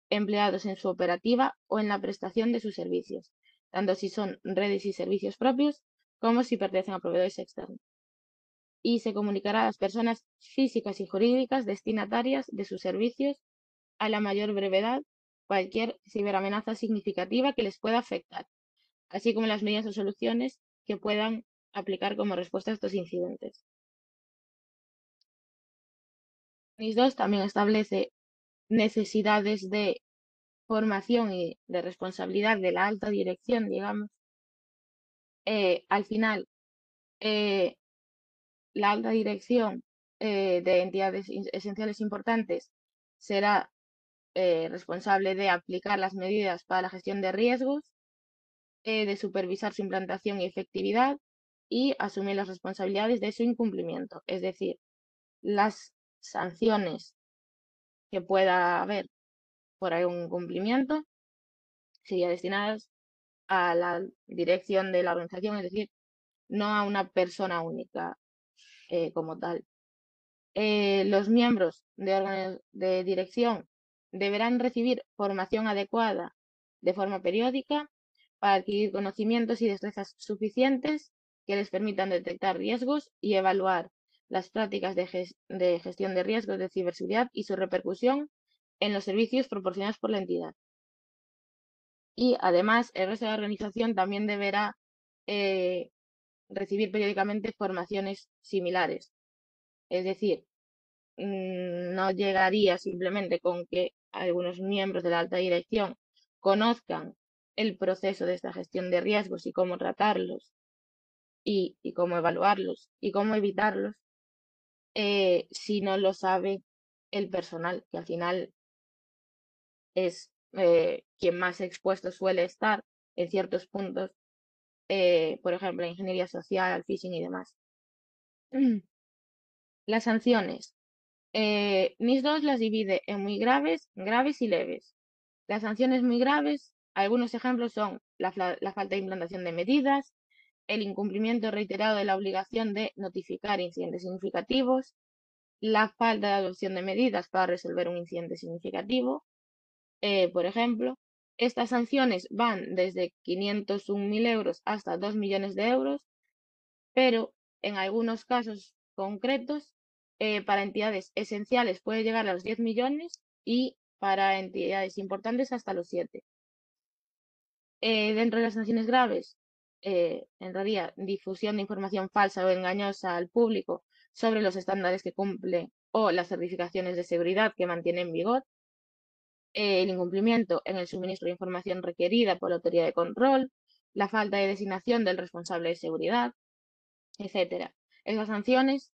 empleados en su operativa o en la prestación de sus servicios, tanto si son redes y servicios propios como si pertenecen a proveedores externos. Y se comunicará a las personas físicas y jurídicas destinatarias de sus servicios a la mayor brevedad cualquier ciberamenaza significativa que les pueda afectar, así como las medidas o soluciones que puedan aplicar como respuesta a estos incidentes. NIS 2 también establece necesidades de formación y de responsabilidad de la alta dirección, digamos. Al final, la alta dirección de entidades esenciales importantes será responsable de aplicar las medidas para la gestión de riesgos, de supervisar su implantación y efectividad y asumir las responsabilidades de su incumplimiento, es decir, las sanciones que pueda haber por algún incumplimiento serían destinadas a la dirección de la organización, es decir, no a una persona única como tal. Los miembros de órganos de dirección deberán recibir formación adecuada de forma periódica para adquirir conocimientos y destrezas suficientes que les permitan detectar riesgos y evaluar las prácticas de gestión de riesgos de ciberseguridad y su repercusión en los servicios proporcionados por la entidad. Y además, el resto de la organización también deberá recibir periódicamente formaciones similares. Es decir, no llegaría simplemente con que algunos miembros de la alta dirección conozcan el proceso de esta gestión de riesgos y cómo tratarlos y cómo evaluarlos y cómo evitarlos si no lo sabe el personal, que al final es quien más expuesto suele estar en ciertos puntos, por ejemplo, la ingeniería social, al phishing y demás. Las sanciones. NIS 2 las divide en muy graves, graves y leves. Las sanciones muy graves, algunos ejemplos son la falta de implantación de medidas, el incumplimiento reiterado de la obligación de notificar incidentes significativos, la falta de adopción de medidas para resolver un incidente significativo. Por ejemplo, estas sanciones van desde 501.000 euros hasta 2 millones de euros, pero en algunos casos concretos, para entidades esenciales puede llegar a los 10 millones y para entidades importantes hasta los 7. Dentro de las sanciones graves, en realidad, difusión de información falsa o engañosa al público sobre los estándares que cumple o las certificaciones de seguridad que mantiene en vigor, el incumplimiento en el suministro de información requerida por la autoridad de control, la falta de designación del responsable de seguridad, etcétera. Esas sanciones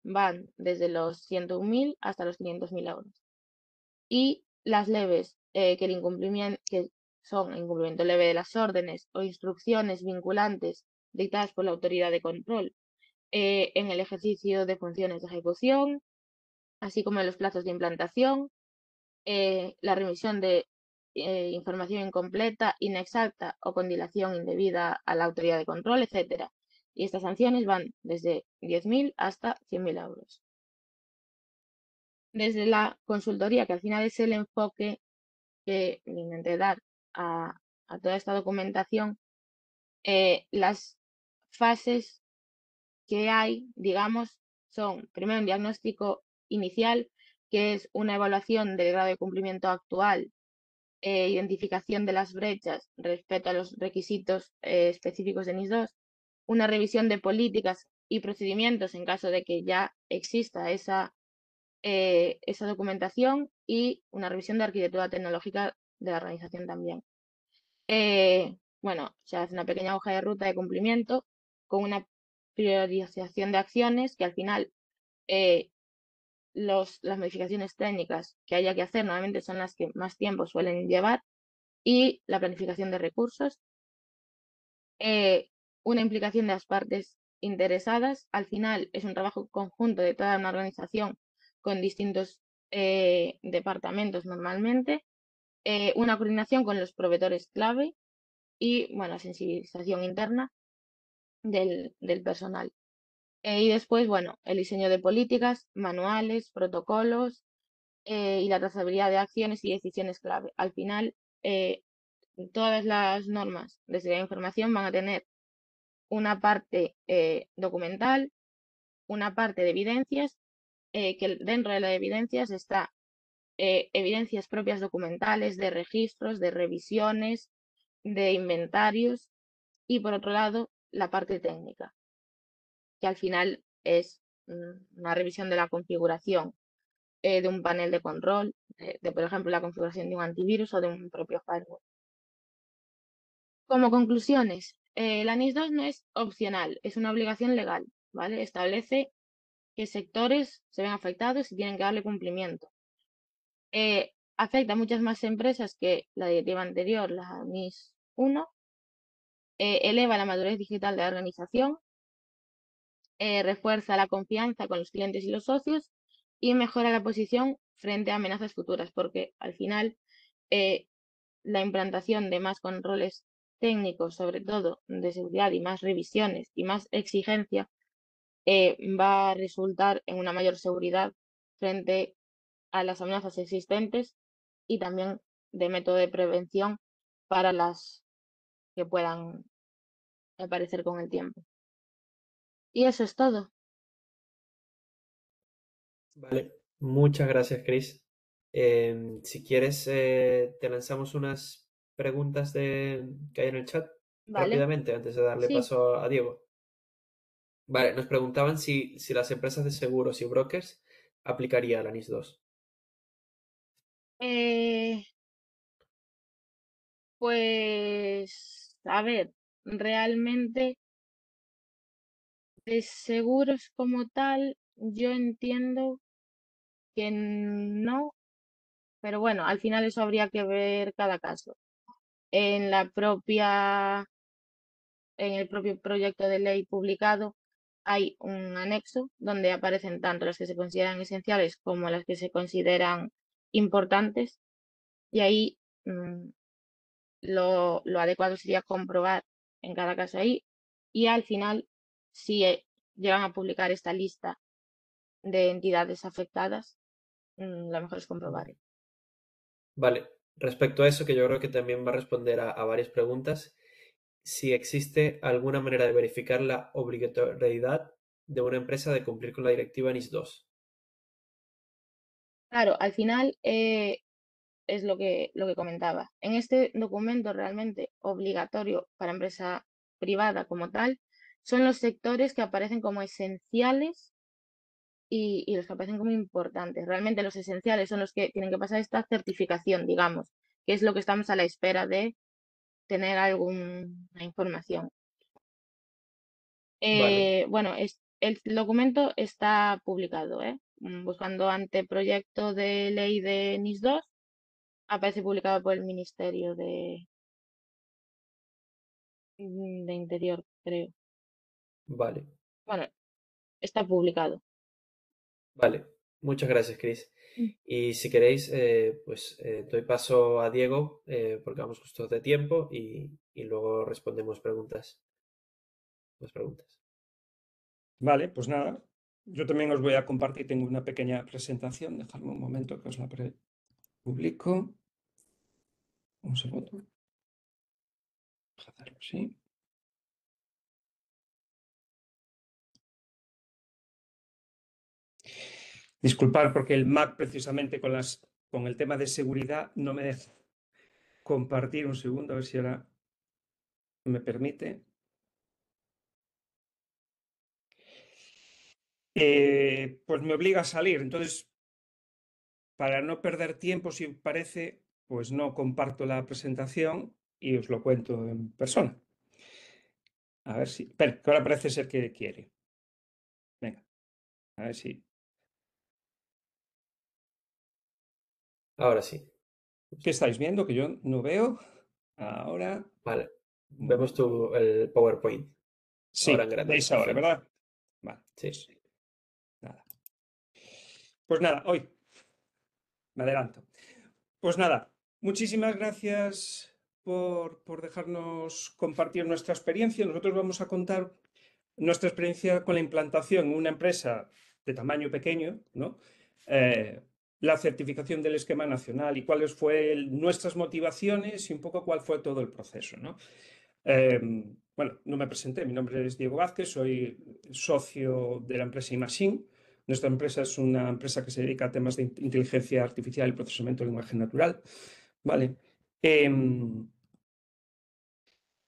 van desde los 101.000 hasta los 500.000 euros. Y las leves, que son incumplimiento leve de las órdenes o instrucciones vinculantes dictadas por la autoridad de control en el ejercicio de funciones de ejecución, así como en los plazos de implantación, la remisión de información incompleta, inexacta o con dilación indebida a la autoridad de control, etcétera. Y estas sanciones van desde 10.000 hasta 100.000 euros. Desde la consultoría, que al final es el enfoque que le intenté dar a toda esta documentación, las fases que hay, digamos, son primero un diagnóstico inicial, que es una evaluación del grado de cumplimiento actual, identificación de las brechas respecto a los requisitos específicos de NIS 2, una revisión de políticas y procedimientos en caso de que ya exista esa documentación y una revisión de arquitectura tecnológica de la organización también. Bueno, se hace una pequeña hoja de ruta de cumplimiento con una priorización de acciones que al final las modificaciones técnicas que haya que hacer normalmente son las que más tiempo suelen llevar y la planificación de recursos, una implicación de las partes interesadas. Al final es un trabajo conjunto de toda una organización con distintos departamentos normalmente, una coordinación con los proveedores clave y, bueno, sensibilización interna del personal. Y después, bueno, el diseño de políticas, manuales, protocolos y la trazabilidad de acciones y decisiones clave. Al final, todas las normas de seguridad de información van a tener una parte documental, una parte de evidencias, que dentro de las evidencias está evidencias propias documentales de registros, de revisiones, de inventarios y por otro lado la parte técnica, que al final es una revisión de la configuración de un panel de control, por ejemplo, la configuración de un antivirus o de un propio firewall. Como conclusiones, la NIS 2 no es opcional, es una obligación legal, ¿vale? Establece qué sectores se ven afectados y tienen que darle cumplimiento. Afecta a muchas más empresas que la directiva anterior, la NIS 1, eleva la madurez digital de la organización, refuerza la confianza con los clientes y los socios y mejora la posición frente a amenazas futuras, porque al final la implantación de más controles técnicos, sobre todo de seguridad y más revisiones y más exigencia, va a resultar en una mayor seguridad frente a las amenazas existentes y también de método de prevención para las que puedan aparecer con el tiempo. Y eso es todo. Vale, muchas gracias, Chris. Si quieres, te lanzamos unas preguntas que hay en el chat Vale, rápidamente antes de darle sí. paso a Diego. Vale, nos preguntaban si las empresas de seguros y brokers aplicaría la NIS 2. Pues, a ver, realmente de seguros como tal, yo entiendo que no, pero bueno, al final eso habría que ver cada caso. En la propia, en el propio proyecto de ley publicado hay un anexo donde aparecen tanto las que se consideran esenciales como las que se consideran importantes y ahí lo adecuado sería comprobar en cada caso ahí y al final, si llegan a publicar esta lista de entidades afectadas, lo mejor es comprobar. Vale, respecto a eso, que yo creo que también va a responder a varias preguntas, si existe alguna manera de verificar la obligatoriedad de una empresa de cumplir con la directiva NIS 2. Claro, al final es lo que comentaba. En este documento realmente obligatorio para empresa privada como tal, son los sectores que aparecen como esenciales y los que aparecen como importantes. Realmente los esenciales son los que tienen que pasar esta certificación, digamos, que es lo que estamos a la espera de tener alguna información. Vale, Bueno, el documento está publicado, buscando anteproyecto de ley de NIS 2, aparece publicado por el Ministerio de Interior, creo. vale, Bueno, está publicado. vale. Muchas gracias, Chris. Mm. Y si queréis, pues doy paso a Diego, porque vamos justos de tiempo y luego respondemos las preguntas. Vale, pues nada, yo también os voy a compartir, tengo una pequeña presentación, dejadme un momento que os la publico. Un segundo. Vamos a hacerlo así. Disculpad porque el Mac precisamente con el tema de seguridad no me deja compartir. Un segundo, a ver si ahora me permite. Pues me obliga a salir. Entonces, para no perder tiempo, si parece, pues no comparto la presentación y os lo cuento en persona. A ver si... Espera, que ahora parece ser que quiere. Venga, a ver si... Ahora sí. ¿Qué estáis viendo? Que yo no veo. Ahora... Vale. Vemos el PowerPoint. Ahora Sí, en grande. veis ahora, Perfecto. ¿verdad? Vale, Sí. pues nada. Pues nada, hoy me adelanto. Pues nada, muchísimas gracias por dejarnos compartir nuestra experiencia. Nosotros vamos a contar nuestra experiencia con la implantación en una empresa de tamaño pequeño, ¿no? La certificación del esquema nacional y cuáles fueron nuestras motivaciones y un poco cuál fue todo el proceso, ¿no? Bueno, no me presenté, mi nombre es Diego Vázquez, soy socio de la empresa Imagine. Nuestra empresa es una empresa que se dedica a temas de inteligencia artificial y procesamiento de lenguaje natural. ¿Vale?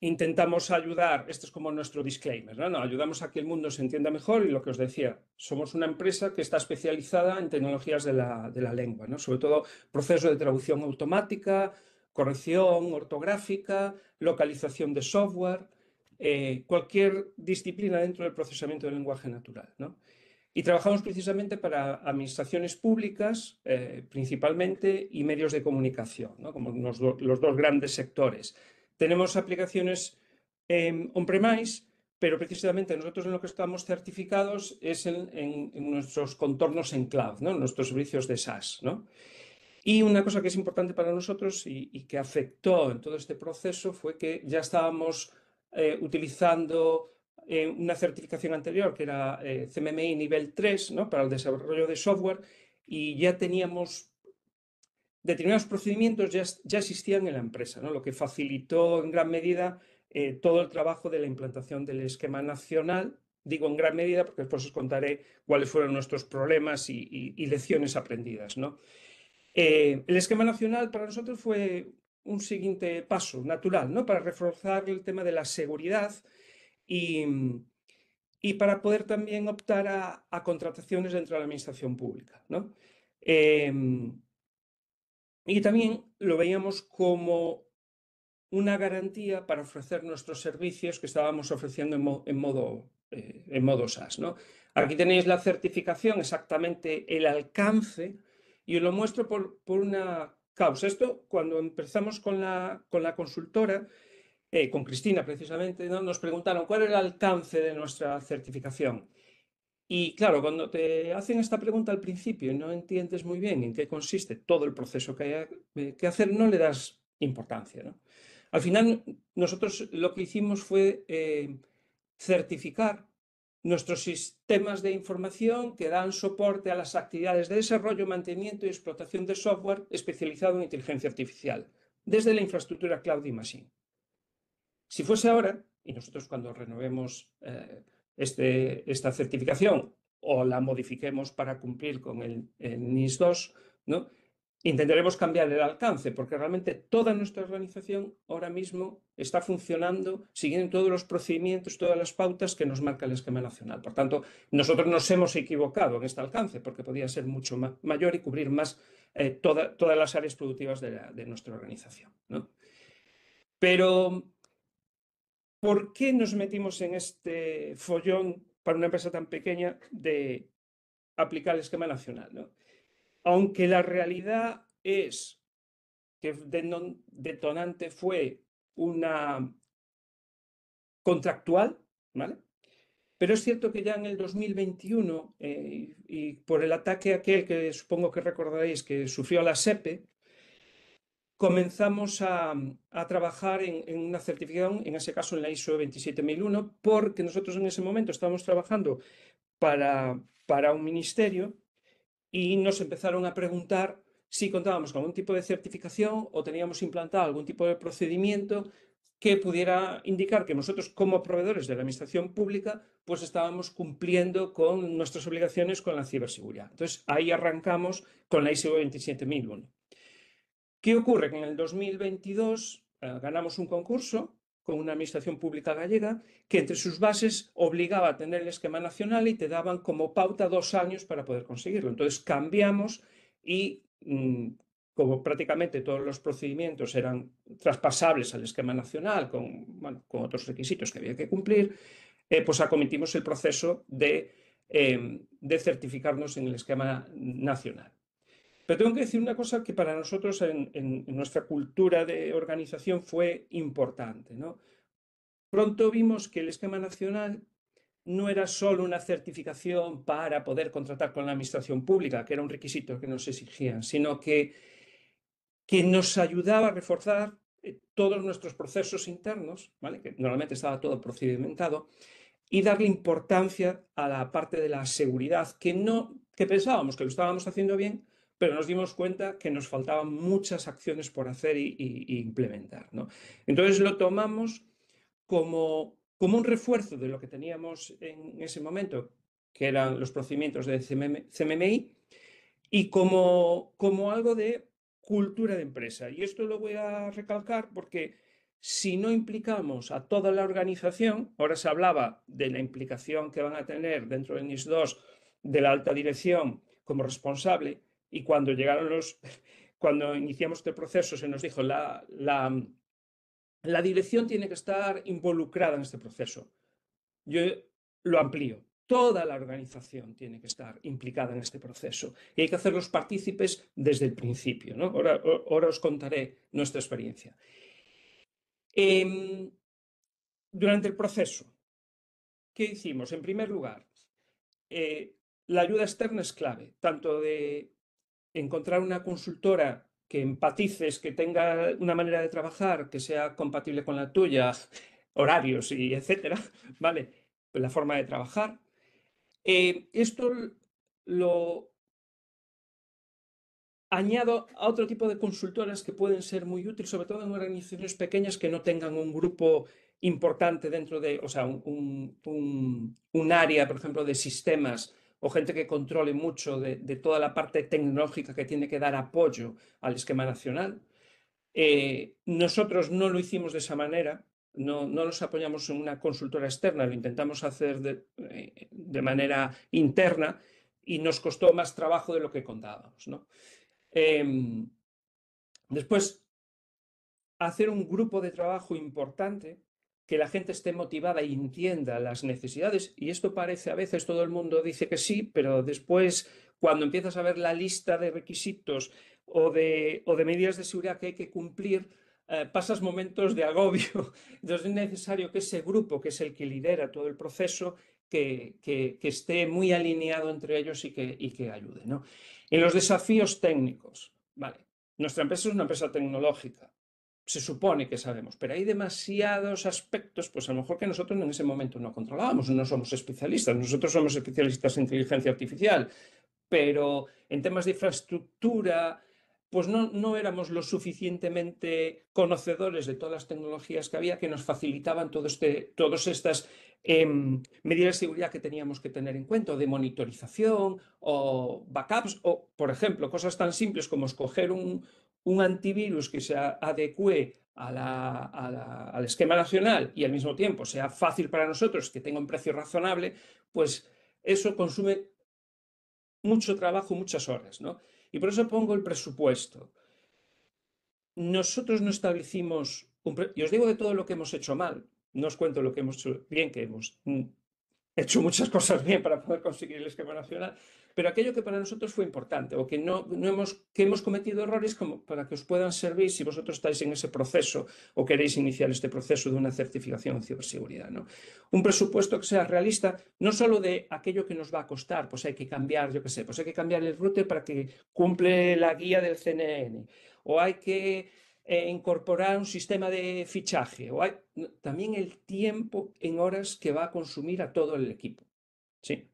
Intentamos ayudar, esto es como nuestro disclaimer, ¿no? Ayudamos a que el mundo se entienda mejor y lo que os decía, somos una empresa que está especializada en tecnologías de la lengua, ¿no? Sobre todo procesos de traducción automática, corrección ortográfica, localización de software, cualquier disciplina dentro del procesamiento del lenguaje natural, ¿no? Y trabajamos precisamente para administraciones públicas, principalmente, y medios de comunicación, ¿no? Como los dos grandes sectores. Tenemos aplicaciones on-premise, pero precisamente nosotros en lo que estamos certificados es en nuestros contornos en cloud, ¿no? En nuestros servicios de SaaS, ¿no? Y una cosa que es importante para nosotros y que afectó en todo este proceso fue que ya estábamos utilizando una certificación anterior, que era CMMI nivel 3, ¿no? Para el desarrollo de software, y ya teníamos determinados procedimientos ya existían en la empresa, ¿no? Lo que facilitó en gran medida todo el trabajo de la implantación del esquema nacional. Digo en gran medida porque después os contaré cuáles fueron nuestros problemas y lecciones aprendidas, ¿no? El esquema nacional para nosotros fue un siguiente paso natural, ¿no? Para reforzar el tema de la seguridad y para poder también optar a contrataciones dentro de la administración pública, ¿no? Y también lo veíamos como una garantía para ofrecer nuestros servicios que estábamos ofreciendo en modo SaaS, ¿no? Aquí tenéis la certificación, exactamente el alcance, y os lo muestro por una causa. Esto, cuando empezamos con la consultora, con Cristina precisamente, ¿no? Nos preguntaron cuál era el alcance de nuestra certificación. Y claro, cuando te hacen esta pregunta al principio y no entiendes muy bien en qué consiste todo el proceso que hay que hacer, no le das importancia, ¿no? Al final, nosotros lo que hicimos fue certificar nuestros sistemas de información que dan soporte a las actividades de desarrollo, mantenimiento y explotación de software especializado en inteligencia artificial, desde la infraestructura Cloud Imaging. Si fuese ahora, y nosotros cuando renovemos esta certificación o la modifiquemos para cumplir con el NIS 2, ¿no? Intentaremos cambiar el alcance, porque realmente toda nuestra organización ahora mismo está funcionando siguiendo todos los procedimientos, todas las pautas que nos marca el esquema nacional. Por tanto, nosotros nos hemos equivocado en este alcance, porque podía ser mucho mayor y cubrir más todas las áreas productivas de nuestra organización, ¿no? Pero, ¿por qué nos metimos en este follón para una empresa tan pequeña de aplicar el esquema nacional, ¿no? Aunque la realidad es que el detonante fue una contractual, ¿vale? Pero es cierto que ya en el 2021, y por el ataque aquel que supongo que recordaréis que sufrió la SEPE, comenzamos a trabajar en una certificación, en ese caso en la ISO 27001, porque nosotros en ese momento estábamos trabajando para un ministerio y nos empezaron a preguntar si contábamos con algún tipo de certificación o teníamos implantado algún tipo de procedimiento que pudiera indicar que nosotros, como proveedores de la administración pública, pues estábamos cumpliendo con nuestras obligaciones con la ciberseguridad. Entonces, ahí arrancamos con la ISO 27001. ¿Qué ocurre? Que en el 2022 ganamos un concurso con una administración pública gallega que entre sus bases obligaba a tener el esquema nacional y te daban como pauta 2 años para poder conseguirlo. Entonces cambiamos y como prácticamente todos los procedimientos eran traspasables al esquema nacional con otros requisitos que había que cumplir, pues acometimos el proceso de certificarnos en el esquema nacional. Pero tengo que decir una cosa que para nosotros en nuestra cultura de organización fue importante, ¿no? Pronto vimos que el esquema nacional no era solo una certificación para poder contratar con la administración pública, que era un requisito que nos exigían, sino que nos ayudaba a reforzar todos nuestros procesos internos, ¿vale? Que normalmente estaba todo procedimentado, y darle importancia a la parte de la seguridad, que pensábamos que lo estábamos haciendo bien, pero nos dimos cuenta que nos faltaban muchas acciones por hacer y implementar, ¿no? Entonces lo tomamos como un refuerzo de lo que teníamos en ese momento, que eran los procedimientos de CMMI, y como algo de cultura de empresa. Y esto lo voy a recalcar porque si no implicamos a toda la organización, ahora se hablaba de la implicación que van a tener dentro del NIS 2 de la alta dirección como responsable, y cuando iniciamos este proceso se nos dijo la dirección tiene que estar involucrada en este proceso. Yo lo amplío. Toda la organización tiene que estar implicada en este proceso y hay que hacerlos partícipes desde el principio, ¿no? Ahora os contaré nuestra experiencia. Durante el proceso, ¿qué hicimos? En primer lugar, la ayuda externa es clave, tanto de encontrar una consultora que empatices, que tenga una manera de trabajar que sea compatible con la tuya, horarios y etcétera, ¿vale? La forma de trabajar. Esto lo añado a otro tipo de consultoras que pueden ser muy útiles, sobre todo en organizaciones pequeñas que no tengan un grupo importante dentro de, o sea, un área, por ejemplo, de sistemas o gente que controle mucho de toda la parte tecnológica que tiene que dar apoyo al esquema nacional. Nosotros no lo hicimos de esa manera, no nos apoyamos en una consultora externa, lo intentamos hacer de manera interna y nos costó más trabajo de lo que contábamos, ¿no? Después, hacer un grupo de trabajo importante, que la gente esté motivada y entienda las necesidades. Y esto parece, a veces todo el mundo dice que sí, pero después, cuando empiezas a ver la lista de requisitos o de medidas de seguridad que hay que cumplir, pasas momentos de agobio. Entonces es necesario que ese grupo, que es el que lidera todo el proceso, que esté muy alineado entre ellos y que ayude, ¿no? En los desafíos técnicos, vale, nuestra empresa es una empresa tecnológica, se supone que sabemos, pero hay demasiados aspectos, pues a lo mejor que nosotros en ese momento no controlábamos, no somos especialistas, nosotros somos especialistas en inteligencia artificial, pero en temas de infraestructura, pues no éramos lo suficientemente conocedores de todas las tecnologías que había que nos facilitaban todas estas medidas de seguridad que teníamos que tener en cuenta, o de monitorización, o backups, o, por ejemplo, cosas tan simples como escoger un antivirus que se adecue al esquema nacional y al mismo tiempo sea fácil para nosotros, que tenga un precio razonable, pues eso consume mucho trabajo, muchas horas, ¿no? Y por eso pongo el presupuesto. Nosotros no establecimos, y os digo de todo lo que hemos hecho mal, no os cuento lo que hemos hecho bien, que hemos hecho muchas cosas bien para poder conseguir el esquema nacional, pero aquello que para nosotros fue importante o que hemos cometido errores como para que os puedan servir si vosotros estáis en ese proceso o queréis iniciar este proceso de una certificación en ciberseguridad, ¿no? Un presupuesto que sea realista, no solo de aquello que nos va a costar, pues hay que cambiar, yo qué sé, pues hay que cambiar el router para que cumple la guía del CNN, o hay que incorporar un sistema de fichaje, o también el tiempo en horas que va a consumir a todo el equipo. Sí.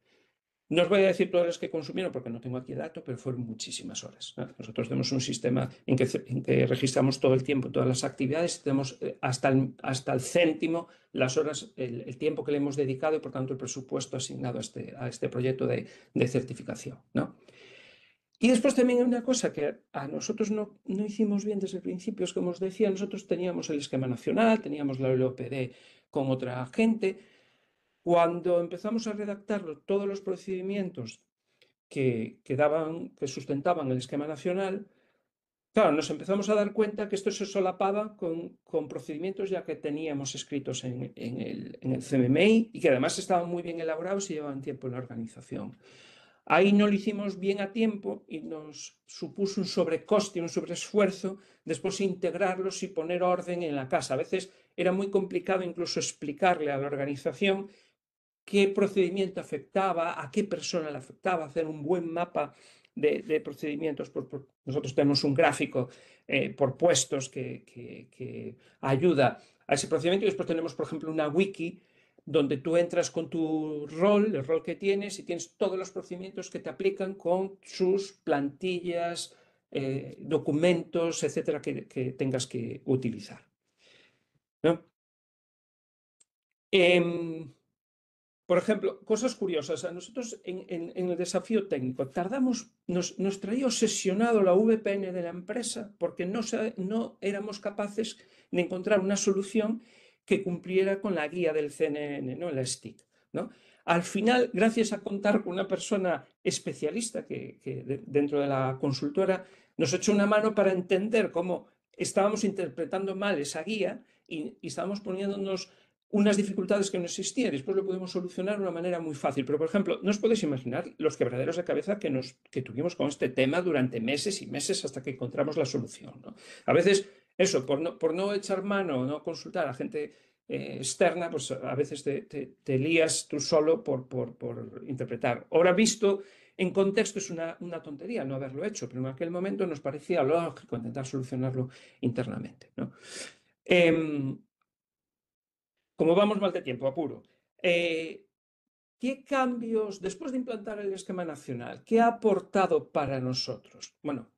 No os voy a decir todas las que consumieron porque no tengo aquí el dato, pero fueron muchísimas horas, ¿no? Nosotros tenemos un sistema en que registramos todo el tiempo, todas las actividades, tenemos hasta el céntimo las horas, el tiempo que le hemos dedicado y por tanto el presupuesto asignado a este proyecto de certificación, ¿no? Y después también hay una cosa que a nosotros no hicimos bien desde el principio, es como os decía, nosotros teníamos el esquema nacional, teníamos la LOPD con otra gente. Cuando empezamos a redactarlo, todos los procedimientos que sustentaban el esquema nacional, claro, nos empezamos a dar cuenta que esto se solapaba con procedimientos ya que teníamos escritos en el CMMI y que además estaban muy bien elaborados y llevaban tiempo en la organización. Ahí no lo hicimos bien a tiempo y nos supuso un sobrecoste, un sobreesfuerzo después integrarlos y poner orden en la casa. A veces era muy complicado incluso explicarle a la organización qué procedimiento afectaba, a qué persona le afectaba, hacer un buen mapa de procedimientos. Nosotros tenemos un gráfico por puestos que ayuda a ese procedimiento y después tenemos, por ejemplo, una wiki donde tú entras con tu rol, el rol que tienes, y tienes todos los procedimientos que te aplican con sus plantillas, documentos, etcétera, que tengas que utilizar, ¿no? Por ejemplo, cosas curiosas. A nosotros en el desafío técnico nos traía obsesionado la VPN de la empresa porque no éramos capaces de encontrar una solución que cumpliera con la guía del CNN, ¿no? La STIC, ¿no? Al final, gracias a contar con una persona especialista que dentro de la consultora nos echó una mano para entender cómo estábamos interpretando mal esa guía y estábamos poniéndonos unas dificultades que no existían. Después lo podemos solucionar de una manera muy fácil. Pero, por ejemplo, no os podéis imaginar los quebraderos de cabeza que tuvimos con este tema durante meses y meses hasta que encontramos la solución, ¿no? A veces, eso, por no echar mano, no consultar a gente externa, pues a veces te lías tú solo por interpretar. Ahora visto en contexto es una tontería no haberlo hecho, pero en aquel momento nos parecía lógico intentar solucionarlo internamente, ¿no? Como vamos mal de tiempo, apuro. ¿Qué cambios, después de implantar el esquema nacional, qué ha aportado para nosotros? Bueno,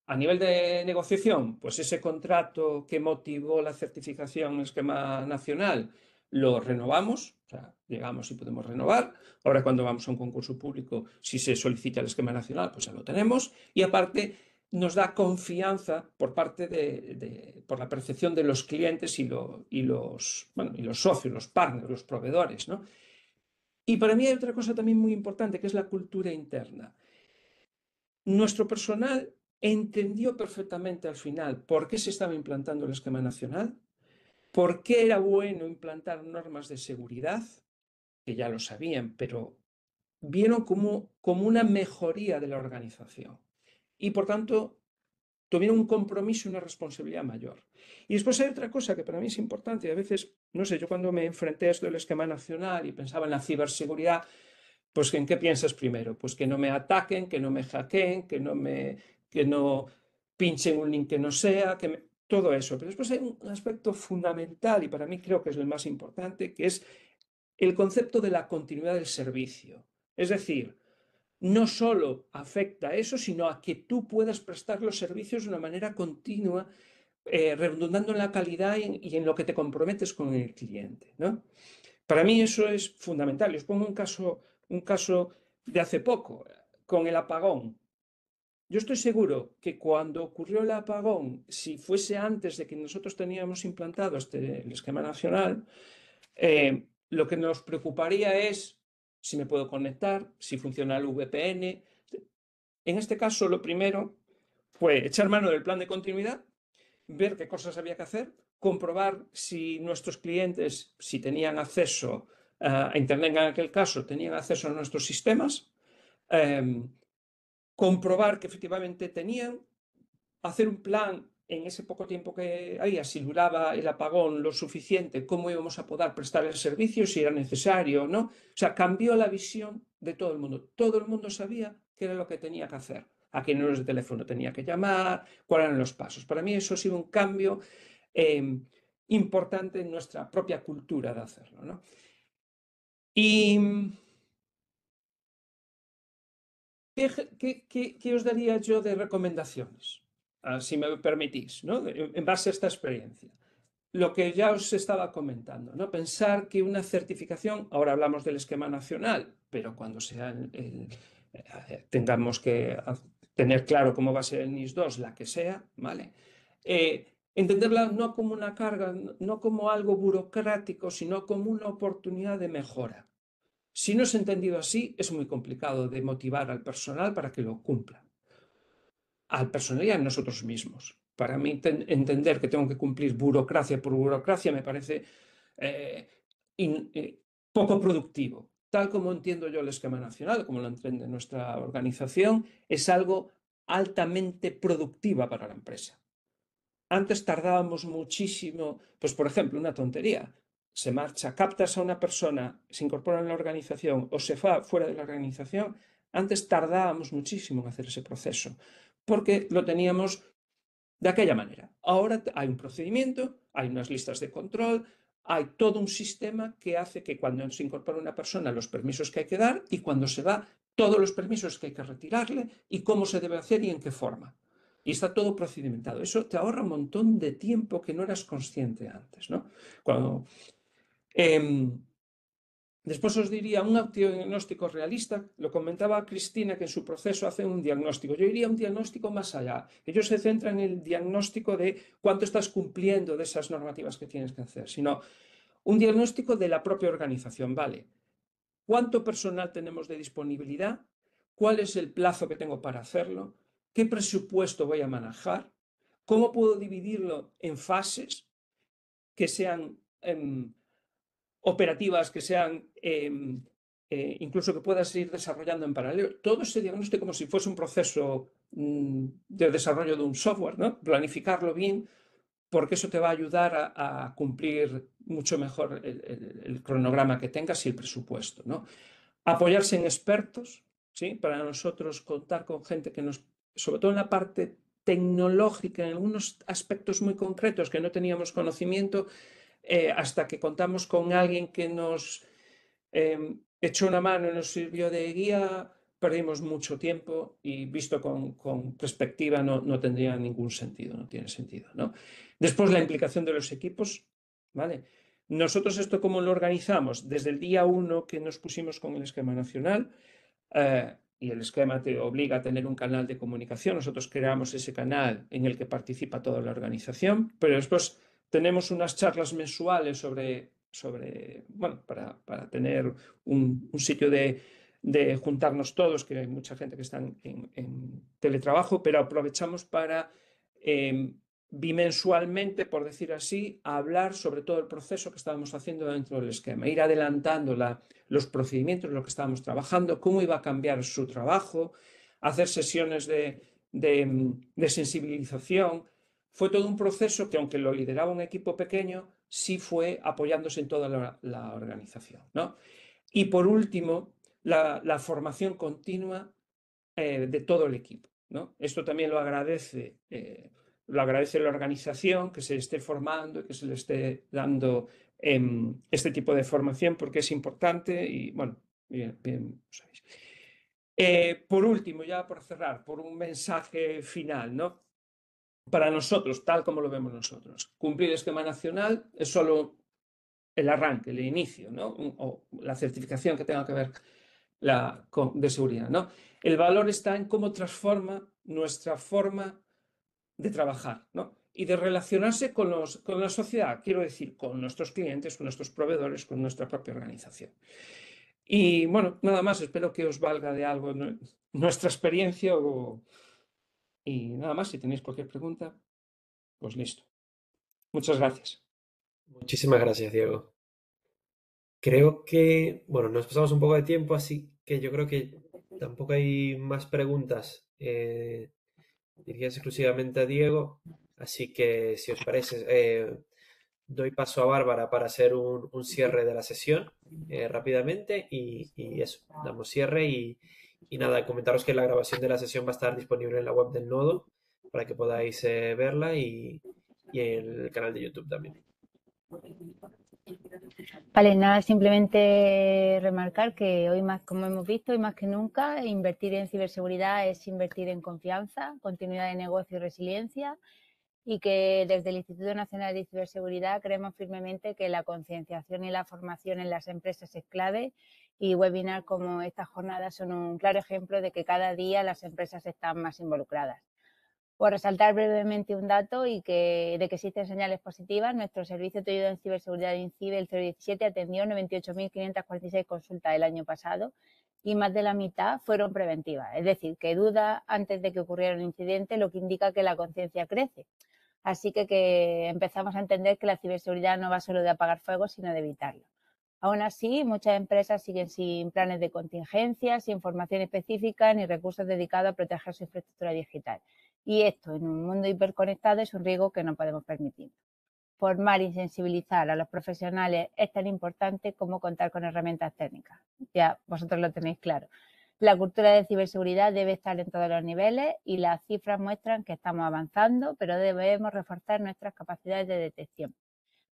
a nivel de negociación, pues ese contrato que motivó la certificación en el esquema nacional, lo renovamos, o sea, llegamos y podemos renovar. Ahora cuando vamos a un concurso público, si se solicita el esquema nacional, pues ya lo tenemos. Y aparte nos da confianza por parte por la percepción de los clientes y los socios, los partners, los proveedores, ¿no? Y para mí hay otra cosa también muy importante, que es la cultura interna. Nuestro personal entendió perfectamente al final por qué se estaba implantando el esquema nacional, por qué era bueno implantar normas de seguridad, que ya lo sabían, pero vieron como una mejoría de la organización. Y por tanto, tuvieron un compromiso y una responsabilidad mayor. Y después hay otra cosa que para mí es importante. A veces, no sé, yo cuando me enfrenté a esto del esquema nacional y pensaba en la ciberseguridad, pues ¿en qué piensas primero? Pues que no me ataquen, que no me hackeen, que no pinchen un link que no sea, todo eso. Pero después hay un aspecto fundamental y para mí creo que es el más importante, que es el concepto de la continuidad del servicio. Es decir, no solo afecta a eso, sino a que tú puedas prestar los servicios de una manera continua, redundando en la calidad y en lo que te comprometes con el cliente, ¿no? Para mí eso es fundamental. Y os pongo un caso de hace poco, con el apagón. Yo estoy seguro que cuando ocurrió el apagón, si fuese antes de que nosotros teníamos implantado el esquema nacional, lo que nos preocuparía es si me puedo conectar, si funciona el VPN. En este caso, lo primero fue echar mano del plan de continuidad, ver qué cosas había que hacer, comprobar si nuestros clientes, si tenían acceso a Internet en aquel caso, tenían acceso a nuestros sistemas, comprobar que efectivamente tenían, hacer un plan en ese poco tiempo que había, si duraba el apagón lo suficiente, cómo íbamos a poder prestar el servicio, si era necesario o no. O sea, cambió la visión de todo el mundo. Todo el mundo sabía qué era lo que tenía que hacer, a qué números de teléfono tenía que llamar, cuáles eran los pasos. Para mí eso ha sido un cambio importante en nuestra propia cultura de hacerlo, ¿no? Y ¿qué os daría yo de recomendaciones? Si me permitís, ¿no? En base a esta experiencia. Lo que ya os estaba comentando, ¿no? Pensar que una certificación, ahora hablamos del esquema nacional, pero cuando sea tengamos que tener claro cómo va a ser el NIS 2, la que sea, ¿vale? Entenderla no como una carga, no como algo burocrático, sino como una oportunidad de mejora. Si no es entendido así, es muy complicado de motivar al personal para que lo cumpla. Al personal y a nosotros mismos. Para mí, entender que tengo que cumplir burocracia por burocracia me parece poco productivo. Tal como entiendo yo el esquema nacional, como lo entiende nuestra organización, es algo altamente productiva para la empresa. Antes tardábamos muchísimo, pues por ejemplo, una tontería. Se marcha, captas a una persona, se incorpora en la organización o se va fuera de la organización. Antes tardábamos muchísimo en hacer ese proceso porque lo teníamos de aquella manera. Ahora hay un procedimiento, hay unas listas de control, hay todo un sistema que hace que cuando se incorpora una persona los permisos que hay que dar y cuando se va todos los permisos que hay que retirarle y cómo se debe hacer y en qué forma. Y está todo procedimentado. Eso te ahorra un montón de tiempo que no eras consciente antes, ¿no? Después os diría un diagnóstico realista. Lo comentaba Cristina, que en su proceso hace un diagnóstico. Yo iría un diagnóstico más allá. Ellos se centran en el diagnóstico de cuánto estás cumpliendo de esas normativas que tienes que hacer, sino un diagnóstico de la propia organización. Vale, ¿cuánto personal tenemos de disponibilidad? ¿Cuál es el plazo que tengo para hacerlo? ¿Qué presupuesto voy a manejar? ¿Cómo puedo dividirlo en fases que sean operativas, que sean incluso que puedas ir desarrollando en paralelo? Todo ese diagnóstico como si fuese un proceso de desarrollo de un software, ¿no? Planificarlo bien, porque eso te va a ayudar a cumplir mucho mejor el cronograma que tengas y el presupuesto, ¿no? Apoyarse en expertos, ¿sí? Para nosotros contar con gente que nos, sobre todo en la parte tecnológica, en algunos aspectos muy concretos que no teníamos conocimiento, hasta que contamos con alguien que nos echó una mano y nos sirvió de guía, perdimos mucho tiempo y visto con perspectiva no tendría ningún sentido, no tiene sentido, ¿no? Después la implicación de los equipos, ¿vale? Nosotros esto cómo lo organizamos, desde el día 1 que nos pusimos con el esquema nacional, y el esquema te obliga a tener un canal de comunicación, nosotros creamos ese canal en el que participa toda la organización, pero después tenemos unas charlas mensuales sobre bueno, para tener un sitio de de juntarnos todos, que hay mucha gente que está en teletrabajo, pero aprovechamos para bimensualmente, por decir así, hablar sobre todo el proceso que estábamos haciendo dentro del esquema, ir adelantando los procedimientos, lo que estábamos trabajando, cómo iba a cambiar su trabajo, hacer sesiones de sensibilización. Fue todo un proceso que, aunque lo lideraba un equipo pequeño, sí fue apoyándose en toda la organización, ¿no? Y por último, la formación continua de todo el equipo, ¿no? Esto también lo agradece la organización, que se esté formando y que se le esté dando este tipo de formación, porque es importante y, bueno, bien sabéis. Por último, ya por cerrar, por un mensaje final, ¿no? Para nosotros, tal como lo vemos nosotros, cumplir el esquema nacional es solo el arranque, el inicio, ¿no? O la certificación que tenga que ver de seguridad, ¿no? El valor está en cómo transforma nuestra forma de trabajar, ¿no? Y de relacionarse con la sociedad, quiero decir, con nuestros clientes, con nuestros proveedores, con nuestra propia organización. Y bueno, nada más, espero que os valga de algo nuestra experiencia y nada más, si tenéis cualquier pregunta, pues listo. Muchas gracias. Muchísimas gracias, Diego. Creo que, bueno, nos pasamos un poco de tiempo, así que yo creo que tampoco hay más preguntas dirigidas exclusivamente a Diego. Así que, si os parece, doy paso a Bárbara para hacer un cierre de la sesión rápidamente y eso, damos cierre y nada, comentaros que la grabación de la sesión va a estar disponible en la web del nodo para que podáis verla y en el canal de YouTube también. Vale, nada, simplemente remarcar que hoy más, como hemos visto, hoy más que nunca, invertir en ciberseguridad es invertir en confianza, continuidad de negocio y resiliencia, y que desde el Instituto Nacional de Ciberseguridad creemos firmemente que la concienciación y la formación en las empresas es clave, y webinars como esta jornada son un claro ejemplo de que cada día las empresas están más involucradas. Por resaltar brevemente un dato de que existen señales positivas, nuestro servicio de ayuda en ciberseguridad de INCIBE, el 017, atendió 98.546 consultas el año pasado y más de la mitad fueron preventivas. Es decir, que duda antes de que ocurriera un incidente, lo que indica que la conciencia crece. Así que empezamos a entender que la ciberseguridad no va solo de apagar fuego, sino de evitarlo. Aún así, muchas empresas siguen sin planes de contingencia, sin formación específica ni recursos dedicados a proteger su infraestructura digital. Y esto, en un mundo hiperconectado, es un riesgo que no podemos permitir. Formar y sensibilizar a los profesionales es tan importante como contar con herramientas técnicas. Ya vosotros lo tenéis claro. La cultura de ciberseguridad debe estar en todos los niveles y las cifras muestran que estamos avanzando, pero debemos reforzar nuestras capacidades de detección,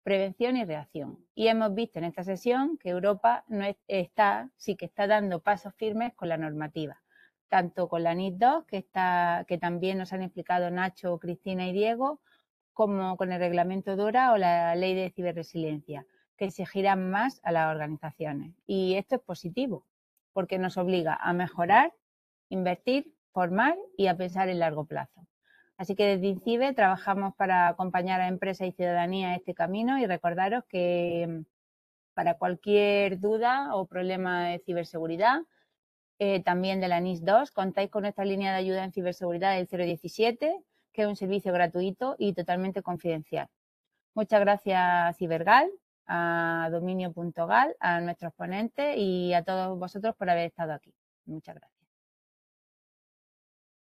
prevención y reacción. Y hemos visto en esta sesión que Europa sí que está dando pasos firmes con la normativa, tanto con la NIS2, que también nos han explicado Nacho, Cristina y Diego, como con el reglamento DORA o la ley de ciberresiliencia, que exigirán más a las organizaciones. Y esto es positivo, porque nos obliga a mejorar, invertir, formar y a pensar en largo plazo. Así que desde INCIBE trabajamos para acompañar a empresas y ciudadanía en este camino, y recordaros que para cualquier duda o problema de ciberseguridad, también de la NIS2, contáis con nuestra línea de ayuda en ciberseguridad del 017, que es un servicio gratuito y totalmente confidencial. Muchas gracias a Cibergal, a dominio.gal, a nuestros ponentes y a todos vosotros por haber estado aquí. Muchas gracias.